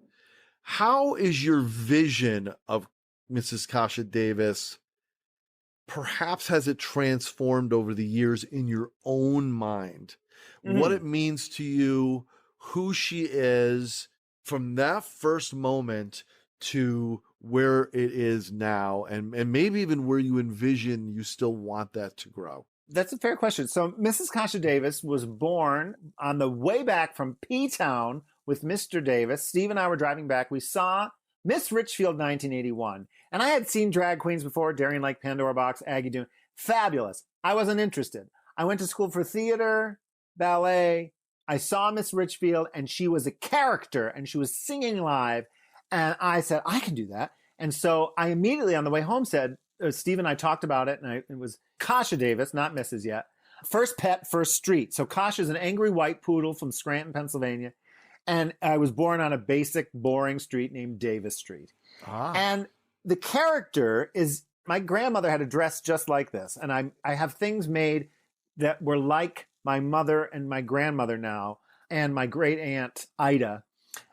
how is your vision of Mrs. Kasha Davis, perhaps has it transformed over the years in your own mind? What it means to you, who she is from that first moment to where it is now, and maybe even where you envision you still want that to grow? That's a fair question. So Mrs. Kasha Davis was born on the way back from P-Town with Mr. Davis. Steve and I were driving back. We saw Miss Richfield 1981. And I had seen drag queens before, Darien Lake, Pandora Box, Aggie Doon. Fabulous. I wasn't interested. I went to school for theater, ballet. I saw Miss Richfield, and she was a character, and she was singing live. And I said, I can do that. And so I immediately on the way home said, Steve and I talked about it, and it was Kasha Davis, not Mrs. yet. First pet, first street. So Kasha's an angry white poodle from Scranton, Pennsylvania. And I was born on a basic, boring street named Davis Street. And the character is, my grandmother had a dress just like this. And I have things made that were like my mother and my grandmother now, and my great aunt, Ida.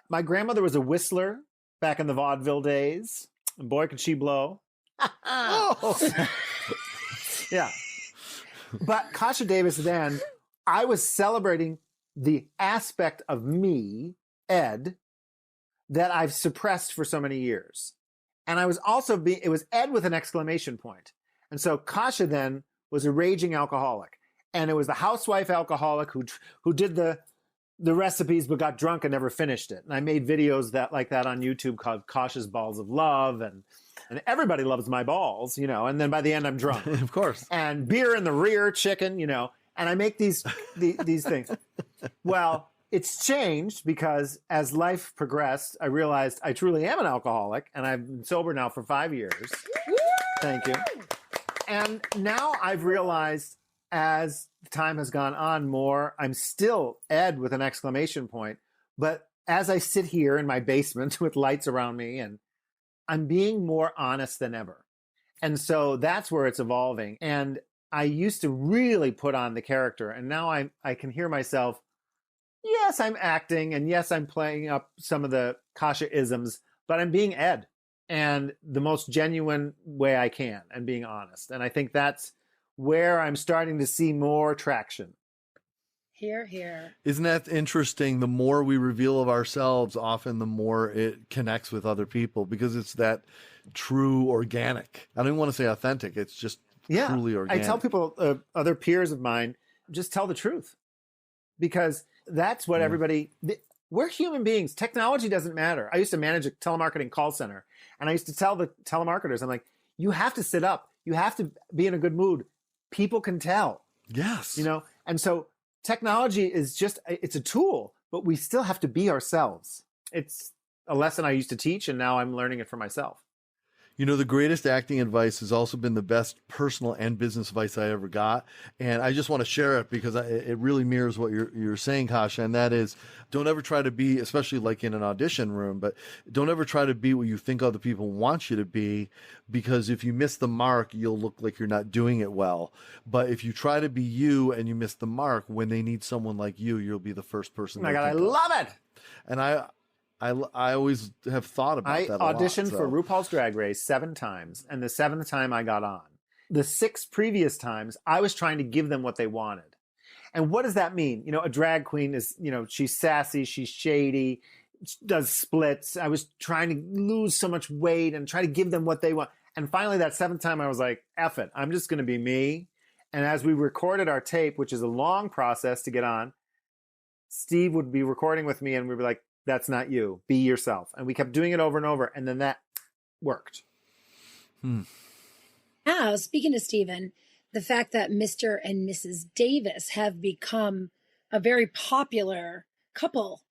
My grandmother was a whistler back in the vaudeville days. And boy, could she blow. Yeah. But Kasha Davis then, I was celebrating the aspect of me, Ed, that I've suppressed for so many years. And I was also it was Ed with an exclamation point. And so Kasha then was a raging alcoholic. And it was the housewife alcoholic who did the recipes but got drunk and never finished it. And I made videos like that on YouTube called Kasha's Balls of Love. And everybody loves my balls, and then by the end I'm drunk. Of course. And beer in the rear, chicken, and I make these things. Well, it's changed because as life progressed, I realized I truly am an alcoholic, and I've been sober now for 5 years. Thank you. And now I've realized as time has gone on more, I'm still Ed with an exclamation point. But as I sit here in my basement with lights around me, and I'm being more honest than ever. And so that's where it's evolving. And I used to really put on the character, and now I can hear myself, yes, I'm acting, and yes, I'm playing up some of the Kasha-isms, but I'm being Ed, and the most genuine way I can, and being honest. And I think that's where I'm starting to see more traction. Here, here. Isn't that interesting? The more we reveal of ourselves, often the more it connects with other people because it's that true organic. I don't even want to say authentic. It's just truly organic. I tell people, other peers of mine, just tell the truth because that's what we're human beings. Technology doesn't matter. I used to manage a telemarketing call center and I used to tell the telemarketers, I'm like, you have to sit up. You have to be in a good mood. People can tell. Yes. And so technology is it's a tool, but we still have to be ourselves. It's a lesson I used to teach, and now I'm learning it for myself. The greatest acting advice has also been the best personal and business advice I ever got. And I just want to share it because it really mirrors what you're saying, Kasha. And that is, don't ever try to be, especially like in an audition room, but don't ever try to be what you think other people want you to be, because if you miss the mark, you'll look like you're not doing it well. But if you try to be you and you miss the mark, when they need someone like you, you'll be the first person. Oh my God, I love it. And I always have thought about that a lot. I auditioned for RuPaul's Drag Race 7 times, and the 7th time I got on. The 6 previous times, I was trying to give them what they wanted. And what does that mean? A drag queen is, she's sassy, she's shady, does splits. I was trying to lose so much weight and try to give them what they want. And finally, that 7th time, I was like, F it, I'm just going to be me. And as we recorded our tape, which is a long process to get on, Steve would be recording with me, and we'd be like, that's not you. Be yourself. And we kept doing it over and over. And then that worked. Now, speaking of Steven, the fact that Mr. and Mrs. Davis have become a very popular couple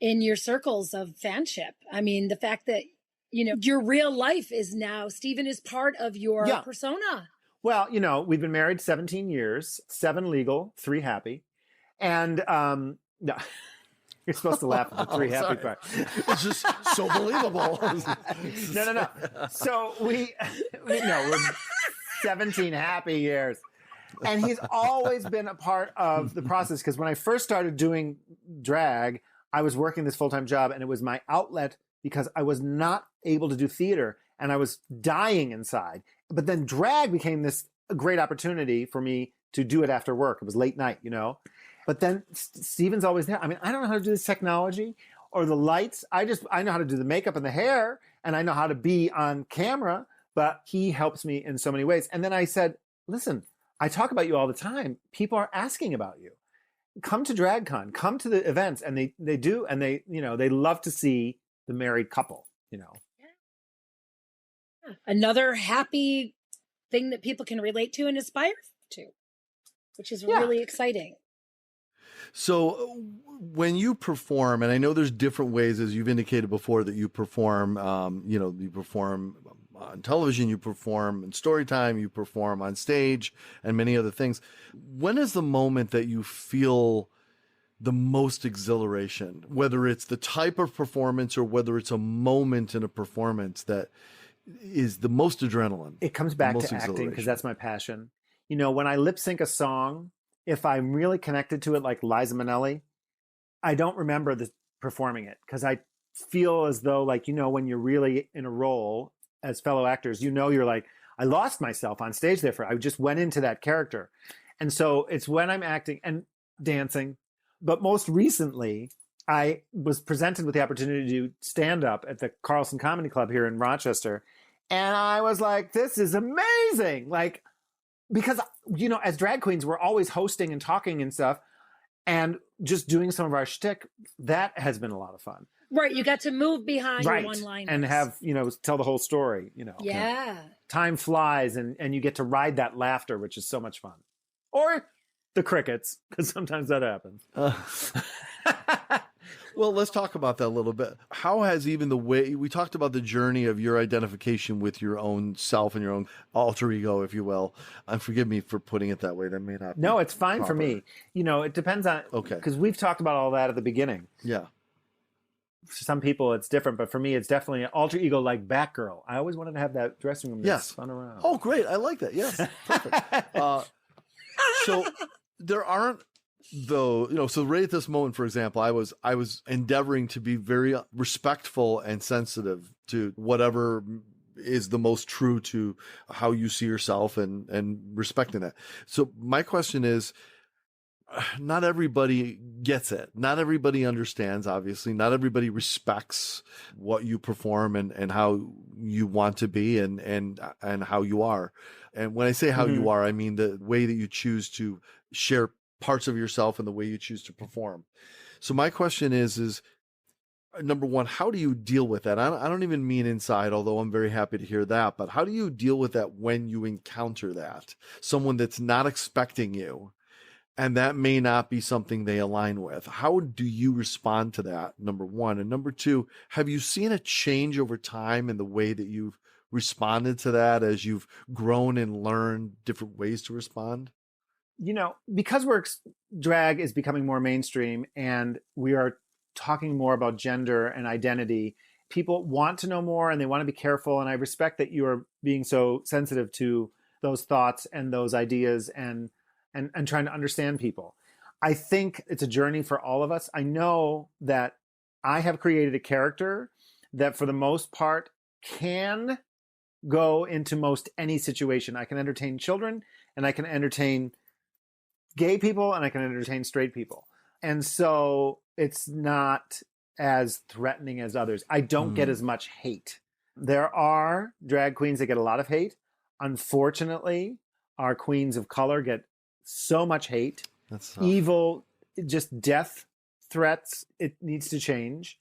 in your circles of fanship. I mean, the fact that, your real life is now, Steven is part of your persona. Well, we've been married 17 years, 7 legal, 3 happy. And, no. You're supposed to laugh at the 3 happy part. It's just so believable. No. So we're 17 happy years. And he's always been a part of the process. Because when I first started doing drag, I was working this full-time job, and it was my outlet because I was not able to do theater and I was dying inside. But then drag became this great opportunity for me to do it after work. It was late night, But then Steven's always there. I mean, I don't know how to do this technology or the lights. I know how to do the makeup and the hair, and I know how to be on camera, but he helps me in so many ways. And then I said, listen, I talk about you all the time. People are asking about you. Come to DragCon, come to the events. And they do, and they love to see the married couple, Yeah. Another happy thing that people can relate to and aspire to, which is really exciting. So when you perform, and I know there's different ways, as you've indicated before, that you perform, you perform on television, you perform in story time, you perform on stage, and many other things. When is the moment that you feel the most exhilaration, whether it's the type of performance or whether it's a moment in a performance that is the most adrenaline? It comes back to acting because that's my passion. When I lip sync a song, if I'm really connected to it, like Liza Minnelli, I don't remember performing it because I feel as though, when you're really in a role as fellow actors, you're like, I lost myself on stage there I just went into that character. And so it's when I'm acting and dancing. But most recently, I was presented with the opportunity to do stand up at the Carlson Comedy Club here in Rochester. And I was like, this is amazing. Because, as drag queens, we're always hosting and talking and stuff, and just doing some of our shtick, that has been a lot of fun. Right. You got to move behind your one-liners. And have, tell the whole story, Yeah. Time flies, and you get to ride that laughter, which is so much fun. Or the crickets, because sometimes that happens. Well, let's talk about that a little bit. How has even the way we talked about the journey of your identification with your own self and your own alter ego, if you will. And forgive me for putting it that way. That may not. No, it's fine for me. It depends on. Okay. Because we've talked about all that at the beginning. Yeah. For some people, it's different, but for me, it's definitely an alter ego like Batgirl. I always wanted to have that dressing room that spun around. Oh, great! I like that. Yes, perfect. So there aren't. Though, so right at this moment, for example, I was endeavoring to be very respectful and sensitive to whatever is the most true to how you see yourself and respecting that. So my question is, not everybody gets it. Not everybody understands, obviously. Not everybody respects what you perform and how you want to be and how you are. And when I say how you are, I mean the way that you choose to share parts of yourself and the way you choose to perform. So my question is number one, how do you deal with that? I don't even mean inside, although I'm very happy to hear that, but how do you deal with that when you encounter that? Someone that's not expecting you, and that may not be something they align with. How do you respond to that, number one? And number two, have you seen a change over time in the way that you've responded to that as you've grown and learned different ways to respond? Because drag is becoming more mainstream and we are talking more about gender and identity, people want to know more and they want to be careful. And I respect that you are being so sensitive to those thoughts and those ideas and trying to understand people. I think it's a journey for all of us. I know that I have created a character that for the most part can go into most any situation. I can entertain children and I can entertain gay people and I can entertain straight people. And so it's not as threatening as others. I don't get as much hate. There are drag queens that get a lot of hate. Unfortunately, our queens of color get so much hate. That's tough. Evil, just death threats. It needs to change.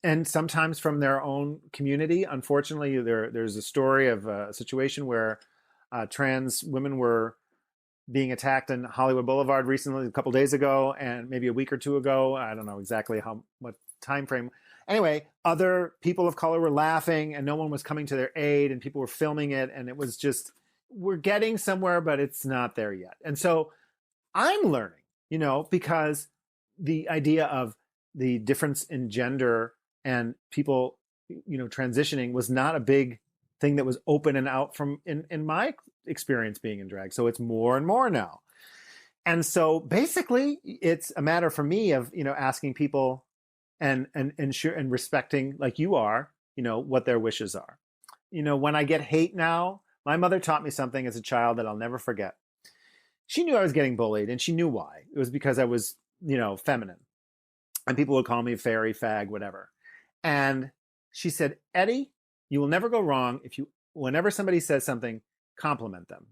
And sometimes from their own community. Unfortunately, there's a story of a situation where trans women were being attacked in Hollywood Boulevard recently, a couple days ago, and maybe a week or two ago. I don't know exactly what time frame. Anyway, other people of color were laughing and no one was coming to their aid and people were filming it. And it was just, we're getting somewhere, but it's not there yet. And so I'm learning, because the idea of the difference in gender and people, transitioning was not a big thing that was open and out from in my experience being in drag. So it's more and more now. And so basically it's a matter for me of, asking people and respecting, like you are, what their wishes are. When I get hate now, my mother taught me something as a child that I'll never forget. She knew I was getting bullied and she knew why. It was because I was, feminine. And people would call me fairy, fag, whatever. And she said, Eddie, you will never go wrong whenever somebody says something, compliment them.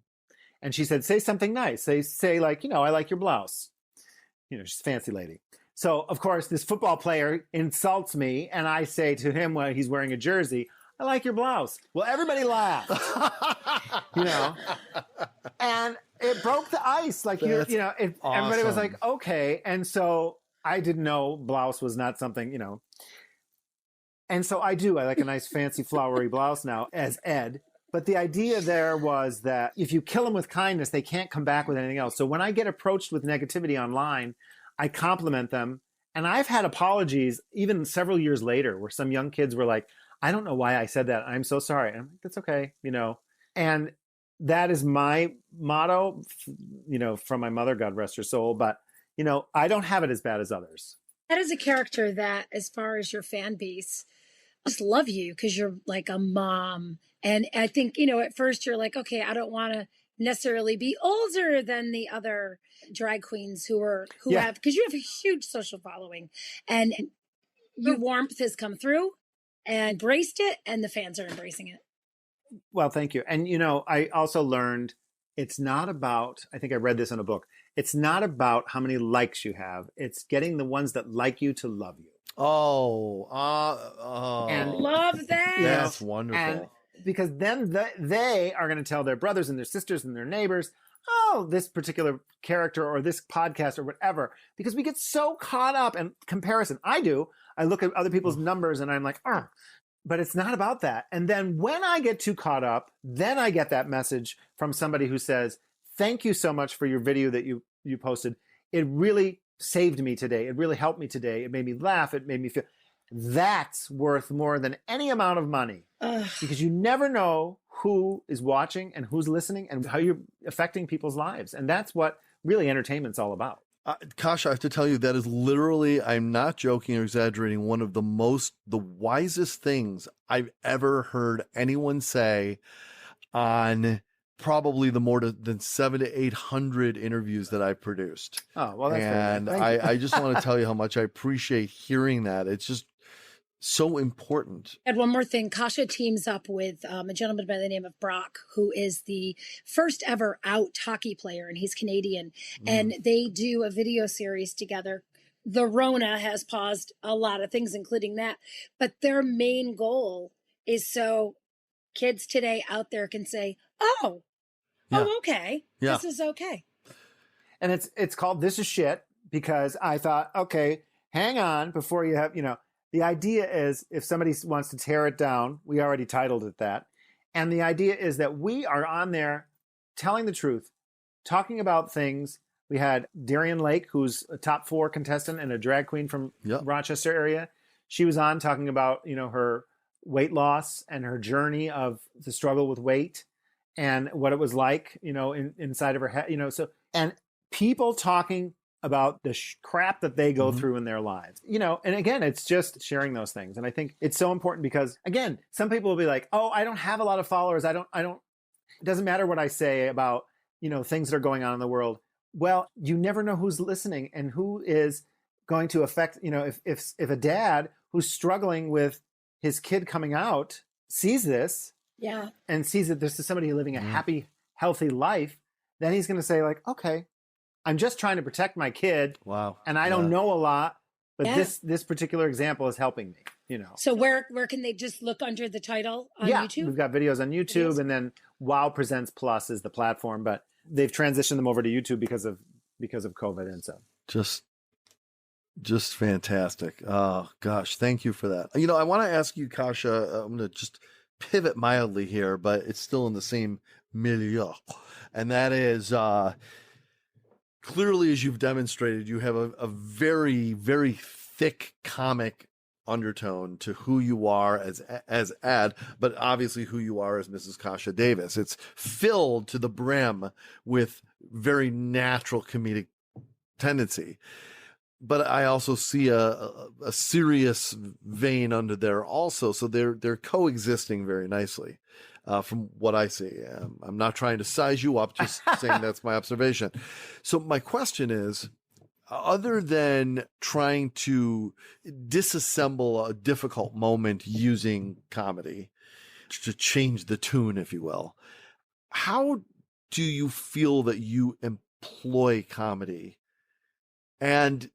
And she said, say something nice. Say like, I like your blouse. She's a fancy lady. So of course this football player insults me and I say to him when he's wearing a jersey, I like your blouse. Well, everybody laughed, and it broke the ice. Like, awesome. Everybody was like, okay. And so I didn't know blouse was not something, And so I like a nice fancy flowery blouse now as Ed. But the idea there was that if you kill them with kindness, they can't come back with anything else. So when I get approached with negativity online, I compliment them. And I've had apologies even several years later where some young kids were like, I don't know why I said that. I'm so sorry. And I'm like, that's okay, And that is my motto, from my mother, God rest her soul. But, I don't have it as bad as others. That is a character that, as far as your fan base, just love you because you're like a mom. And I think, at first you're like, okay, I don't want to necessarily be older than the other drag queens who have, because you have a huge social following and your warmth has come through and embraced it and the fans are embracing it. Well, thank you. And, I also learned it's not about, I think I read this in a book. It's not about how many likes you have. It's getting the ones that like you to love you. And love that. That's wonderful. And because then they are going to tell their brothers and their sisters and their neighbors, oh, this particular character or this podcast or whatever, because we get so caught up in comparison. I do. I look at other people's numbers and I'm like, but it's not about that. And then when I get too caught up, then I get that message from somebody who says, thank you so much for your video that you posted. It really saved me today. It really helped me today. It made me laugh. It made me feel. That's worth more than any amount of money because you never know who is watching and who's listening and how you're affecting people's lives. And that's what really entertainment's all about. Kasha, I have to tell you, that is literally, I'm not joking or exaggerating, one of the wisest things I've ever heard anyone say on probably the more than 700 to 800 interviews that I produced. Oh, well, that's and I just want to tell you how much I appreciate hearing that. It's just so important. And one more thing, Kasha teams up with a gentleman by the name of Brock, who is the first ever out hockey player, and he's Canadian. And they do a video series together. The Rona has paused a lot of things, including that. But their main goal is so kids today out there can say, oh, okay, this is okay. And it's called This Is Shit, because I thought, okay, hang on before you have, the idea is if somebody wants to tear it down, we already titled it that. And the idea is that we are on there telling the truth, talking about things. We had Darian Lake, who's a top 4 contestant and a drag queen from Rochester area. She was on talking about, her weight loss and her journey of the struggle with weight and what it was like, inside of her head, and people talking about the crap that they go through in their lives, and again, it's just sharing those things. And I think it's so important because, again, some people will be like, oh, I don't have a lot of followers. I don't, it doesn't matter what I say about, things that are going on in the world. Well, you never know who's listening and who is going to affect, if a dad who's struggling with his kid coming out sees this and sees that this is somebody living a happy, healthy life, then he's going to say like, okay, I'm just trying to protect my kid. Wow. And I don't know a lot, but this particular example is helping me, So where can they just look under the title on YouTube? We've got videos on YouTube, and then Wow Presents Plus is the platform, but they've transitioned them over to YouTube because of COVID and so. Just fantastic. Oh gosh, thank you for that. I want to ask you, Kasha, I'm going to just pivot mildly here, but it's still in the same milieu. And that is, clearly, as you've demonstrated, you have a very, very thick comic undertone to who you are as Ed, but obviously who you are as Mrs. Kasha Davis. It's filled to the brim with very natural comedic tendency. But I also see a serious vein under there also. So they're coexisting very nicely. From what I see. I'm not trying to size you up, just saying that's my observation. So my question is, other than trying to disassemble a difficult moment using comedy to change the tune, if you will, how do you feel that you employ comedy and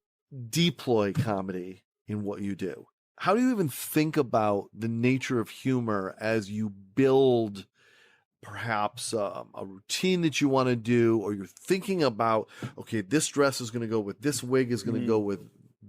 deploy comedy in what you do? How do you even think about the nature of humor as you build perhaps a routine that you want to do, or you're thinking about, okay, this dress is going to go with this wig is going to go with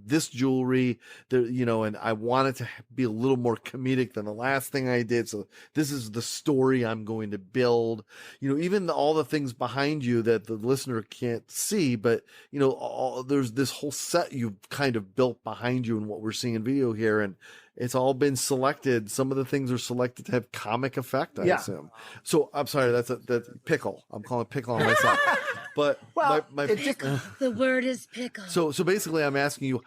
this jewelry, and I want it to be a little more comedic than the last thing I did. So this is the story I'm going to build, even all the things behind you that the listener can't see, but there's this whole set you've kind of built behind you and what we're seeing in video here. And it's all been selected. Some of the things are selected to have comic effect, I assume. So I'm sorry, that's pickle. I'm calling pickle on myself. But the word is pickle. So basically I'm asking you,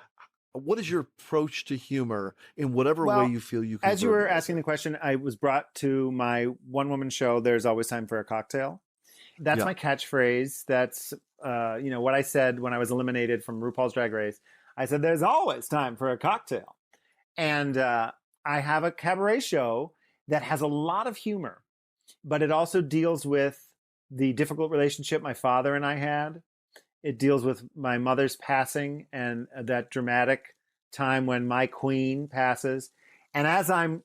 what is your approach to humor in whatever way you feel you can? As you were asking the question, I was brought to my one-woman show, There's Always Time for a Cocktail. That's my catchphrase. That's, what I said when I was eliminated from RuPaul's Drag Race. I said, there's always time for a cocktail. And I have a cabaret show that has a lot of humor, but it also deals with the difficult relationship my father and I had. It deals with my mother's passing and that dramatic time when my queen passes. And as I'm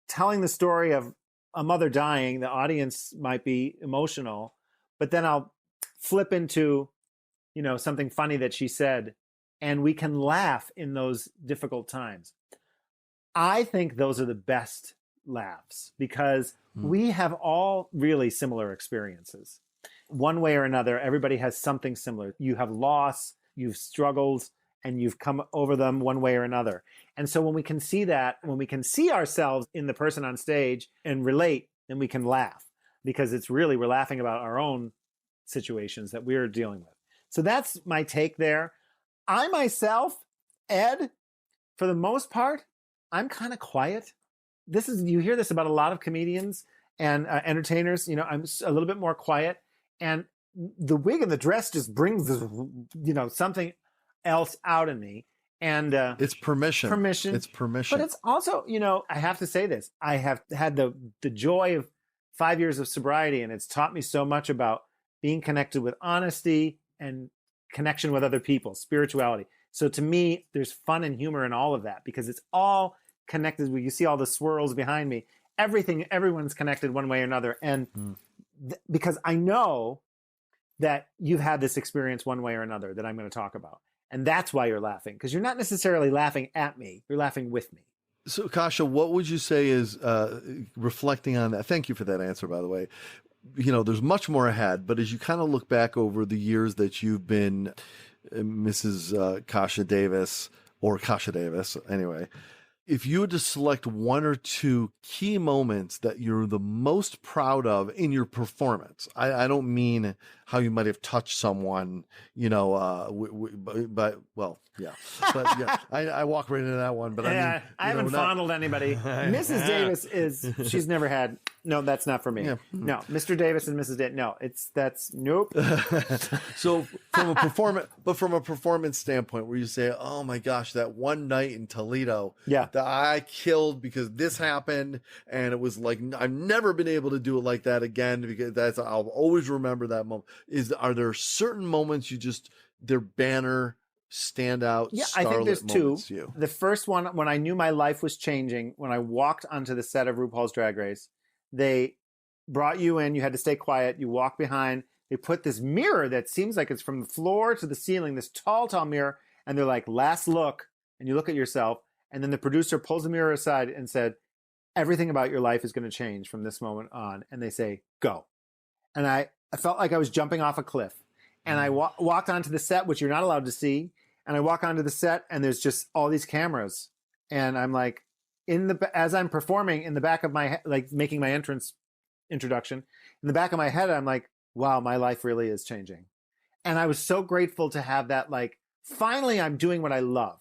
telling the story of a mother dying, the audience might be emotional, but then I'll flip into, something funny that she said, and we can laugh in those difficult times. I think those are the best laughs because we have all really similar experiences. One way or another, everybody has something similar. You have loss, you've struggled, and you've come over them one way or another. And so when we can see that, when we can see ourselves in the person on stage and relate, then we can laugh because we're laughing about our own situations that we're dealing with. So that's my take there. I myself, Ed, for the most part, I'm kind of quiet. You hear this about a lot of comedians, and entertainers, I'm a little bit more quiet. And the wig and the dress just brings this, something else out in me. And it's permission. It's permission. But it's also, I have to say this. I have had the joy of 5 years of sobriety, and it's taught me so much about being connected with honesty and connection with other people, spirituality. So to me, there's fun and humor in all of that because it's all connected. You see all the swirls behind me. Everyone's connected one way or another. And because I know that you've had this experience one way or another that I'm going to talk about. And that's why you're laughing, because you're not necessarily laughing at me. You're laughing with me. So, Kasha, what would you say is reflecting on that? Thank you for that answer, by the way. There's much more ahead, but as you kind of look back over the years that you've been Mrs. Kasha Davis, or Kasha Davis, anyway, if you had to select one or two key moments that you're the most proud of in your performance, I don't mean how you might have touched someone, but I walk right into that one. But I haven't fondled anybody. Mrs. Davis she's never had. No, that's not for me. Yeah. No, Mr. Davis and Mrs. Davis. No, that's nope. So from a performance standpoint, where you say, "Oh my gosh, that one night in Toledo, that I killed because this happened, and it was like I've never been able to do it like that again because I'll always remember that moment." Are there certain moments their banner stand out? Yeah, I think there's two. The first one, when I knew my life was changing, when I walked onto the set of RuPaul's Drag Race, they brought you in, you had to stay quiet, you walk behind, they put this mirror that seems like it's from the floor to the ceiling, this tall mirror, and they're like, last look, and you look at yourself, and then the producer pulls the mirror aside and said, everything about your life is going to change from this moment on, and they say, go. And I felt like I was jumping off a cliff, and I walked onto the set, which you're not allowed to see, and I walk onto the set, and there's just all these cameras, and I'm like, as I'm performing in the back of my head, like making my introduction, in the back of my head, I'm like, wow, my life really is changing. And I was so grateful to have that, like, finally I'm doing what I love.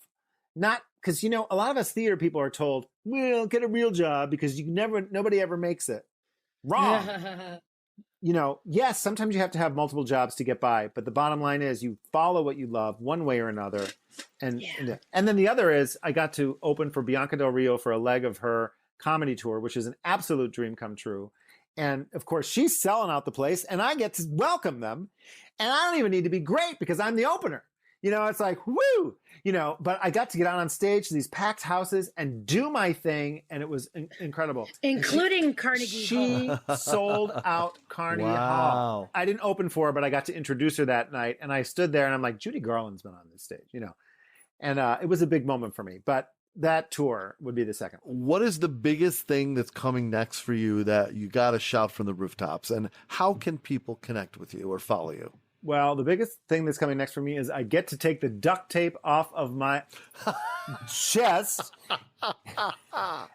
Not because, a lot of us theater people are told, well, get a real job because nobody ever makes it. Wrong. Yes, sometimes you have to have multiple jobs to get by, but the bottom line is you follow what you love one way or another. And then the other is I got to open for Bianca Del Rio for a leg of her comedy tour, which is an absolute dream come true. And of course, she's selling out the place and I get to welcome them. And I don't even need to be great because I'm the opener. It's like, woo, but I got to get out on stage to these packed houses and do my thing. And it was incredible. Including Carnegie Hall. She sold out Carnegie Hall. I didn't open for her, but I got to introduce her that night. And I stood there and I'm like, Judy Garland's been on this stage, and it was a big moment for me. But that tour would be the second. What is the biggest thing that's coming next for you that you got to shout from the rooftops? And how can people connect with you or follow you? Well, the biggest thing that's coming next for me is I get to take the duct tape off of my chest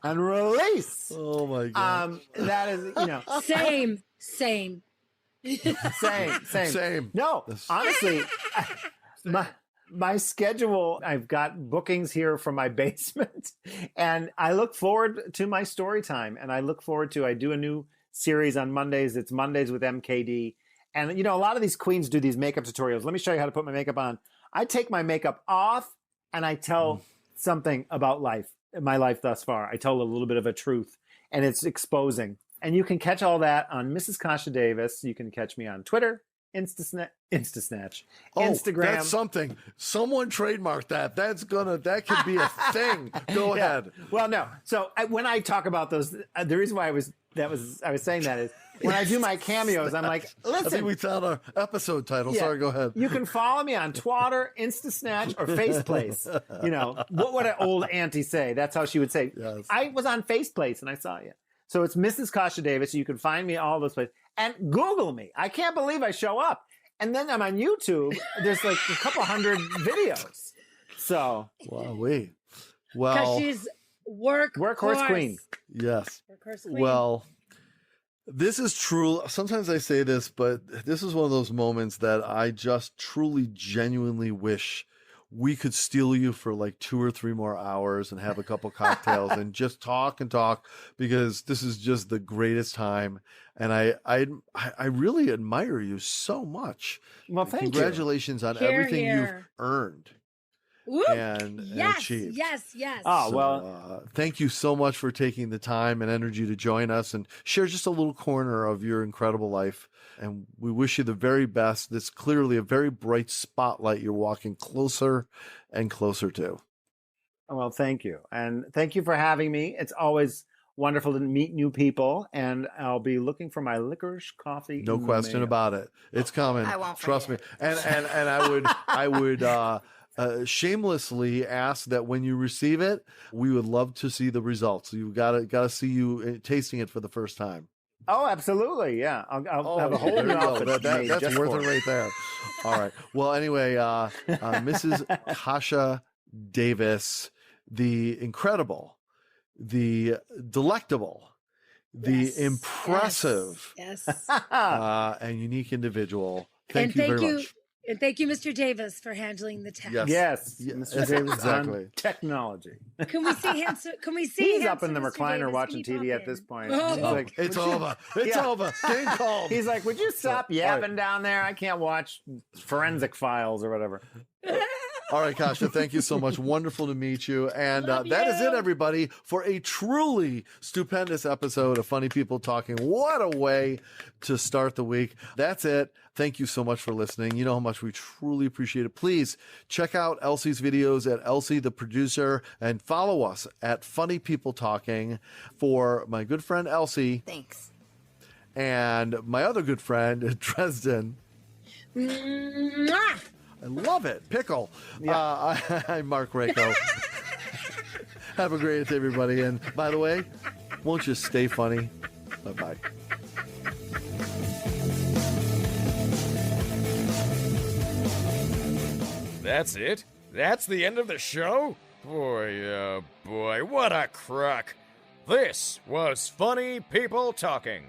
and release. Oh my God. That is, Same. No, honestly, my schedule, I've got bookings here from my basement and I look forward to my story time. And I do a new series on Mondays. It's Mondays with MKD. And, a lot of these queens do these makeup tutorials. Let me show you how to put my makeup on. I take my makeup off and I tell something about my life thus far. I tell a little bit of a truth and it's exposing. And you can catch all that on Mrs. Kasha Davis. You can catch me on Twitter, Instasnatch, Instagram. That's something. Someone trademarked that. That could be a thing. Go ahead. Well, no. So when I talk about those, the reason why I was saying that is when I do my cameos, I'm like, listen. I think we found our episode title. Yeah, sorry, go ahead. You can follow me on Twatter, Instasnatch, or Faceplace. What would an old auntie say? That's how she would say. Yes. I was on Faceplace and I saw you. So it's Mrs. Kasha Davis. You can find me all those places. And Google me. I can't believe I show up. And then I'm on YouTube. There's like a couple hundred videos. So. Wow, wait. Well. Because she's workhorse queen. Yes. Workhorse queen. Well, this is true. Sometimes I say this, but this is one of those moments that I just truly, genuinely wish we could steal you for like 2 or 3 more hours and have a couple cocktails and just talk and talk, because this is just the greatest time. And I really admire you so much. Well, thank you. Congratulations on Hear, everything hear. you've earned. Whoop. And Yes, achieved. yes. Oh, So, well, thank you so much for taking the time and energy to join us and share just a little corner of your incredible life. And we wish you the very best. It's clearly a very bright spotlight you're walking closer and closer to. well, thank you. And thank you for having me. It's always wonderful to meet new people. And I'll be looking for my licorice coffee. No in the question mail. about it. It's coming. I won't Trust me. forget. And I would shamelessly ask that when you receive it, we would love to see the results. You gotta see you tasting it for the first time. Oh, absolutely. Yeah. I'll have a whole there new you go. outfit made That's just worth for it right there. All right. Well, anyway, Mrs. Kasha Davis, the incredible, the delectable, the Yes, impressive, Yes. and unique individual. Thank you very much. And thank you, Mr. Davis, for handling the tech. Yes. Yes. Yes, Mr. Davis exactly. on technology. Can we see him? Can we see He's him, up in the Mr. recliner Davis? watching Can you TV pop at this in? point. Oh. He's like, It's "Would you-" over. It's Yeah. over. Game called. He's like, would you stop all yapping right. down there? I can't watch Forensic Files or whatever. All right, Kasha, thank you so much. Wonderful to meet you. And Love that is it, you. everybody, for a truly stupendous episode of Funny People Talking. What a way to start the week. That's it. Thank you so much for listening. You know how much we truly appreciate it. Please check out Elsie's videos at Elsie the Producer and follow us at Funny People Talking. For my good friend Elsie Thanks. and my other good friend Dresden. Mwah! I love it. Pickle. I'm Mark Rako. Have a great day, everybody. And by the way, won't you stay funny? Bye-bye. That's it? That's the end of the show? Boy, oh boy, what a crock. This was Funny People Talking.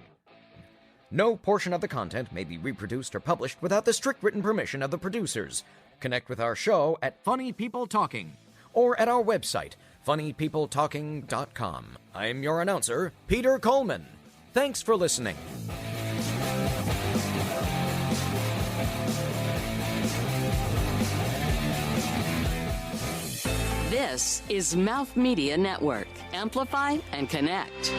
No portion of the content may be reproduced or published without the strict written permission of the producers. Connect with our show at Funny People Talking or at our website, funnypeopletalking.com. I'm your announcer, Peter Coleman. Thanks for listening. This is Mouth Media Network. Amplify and connect.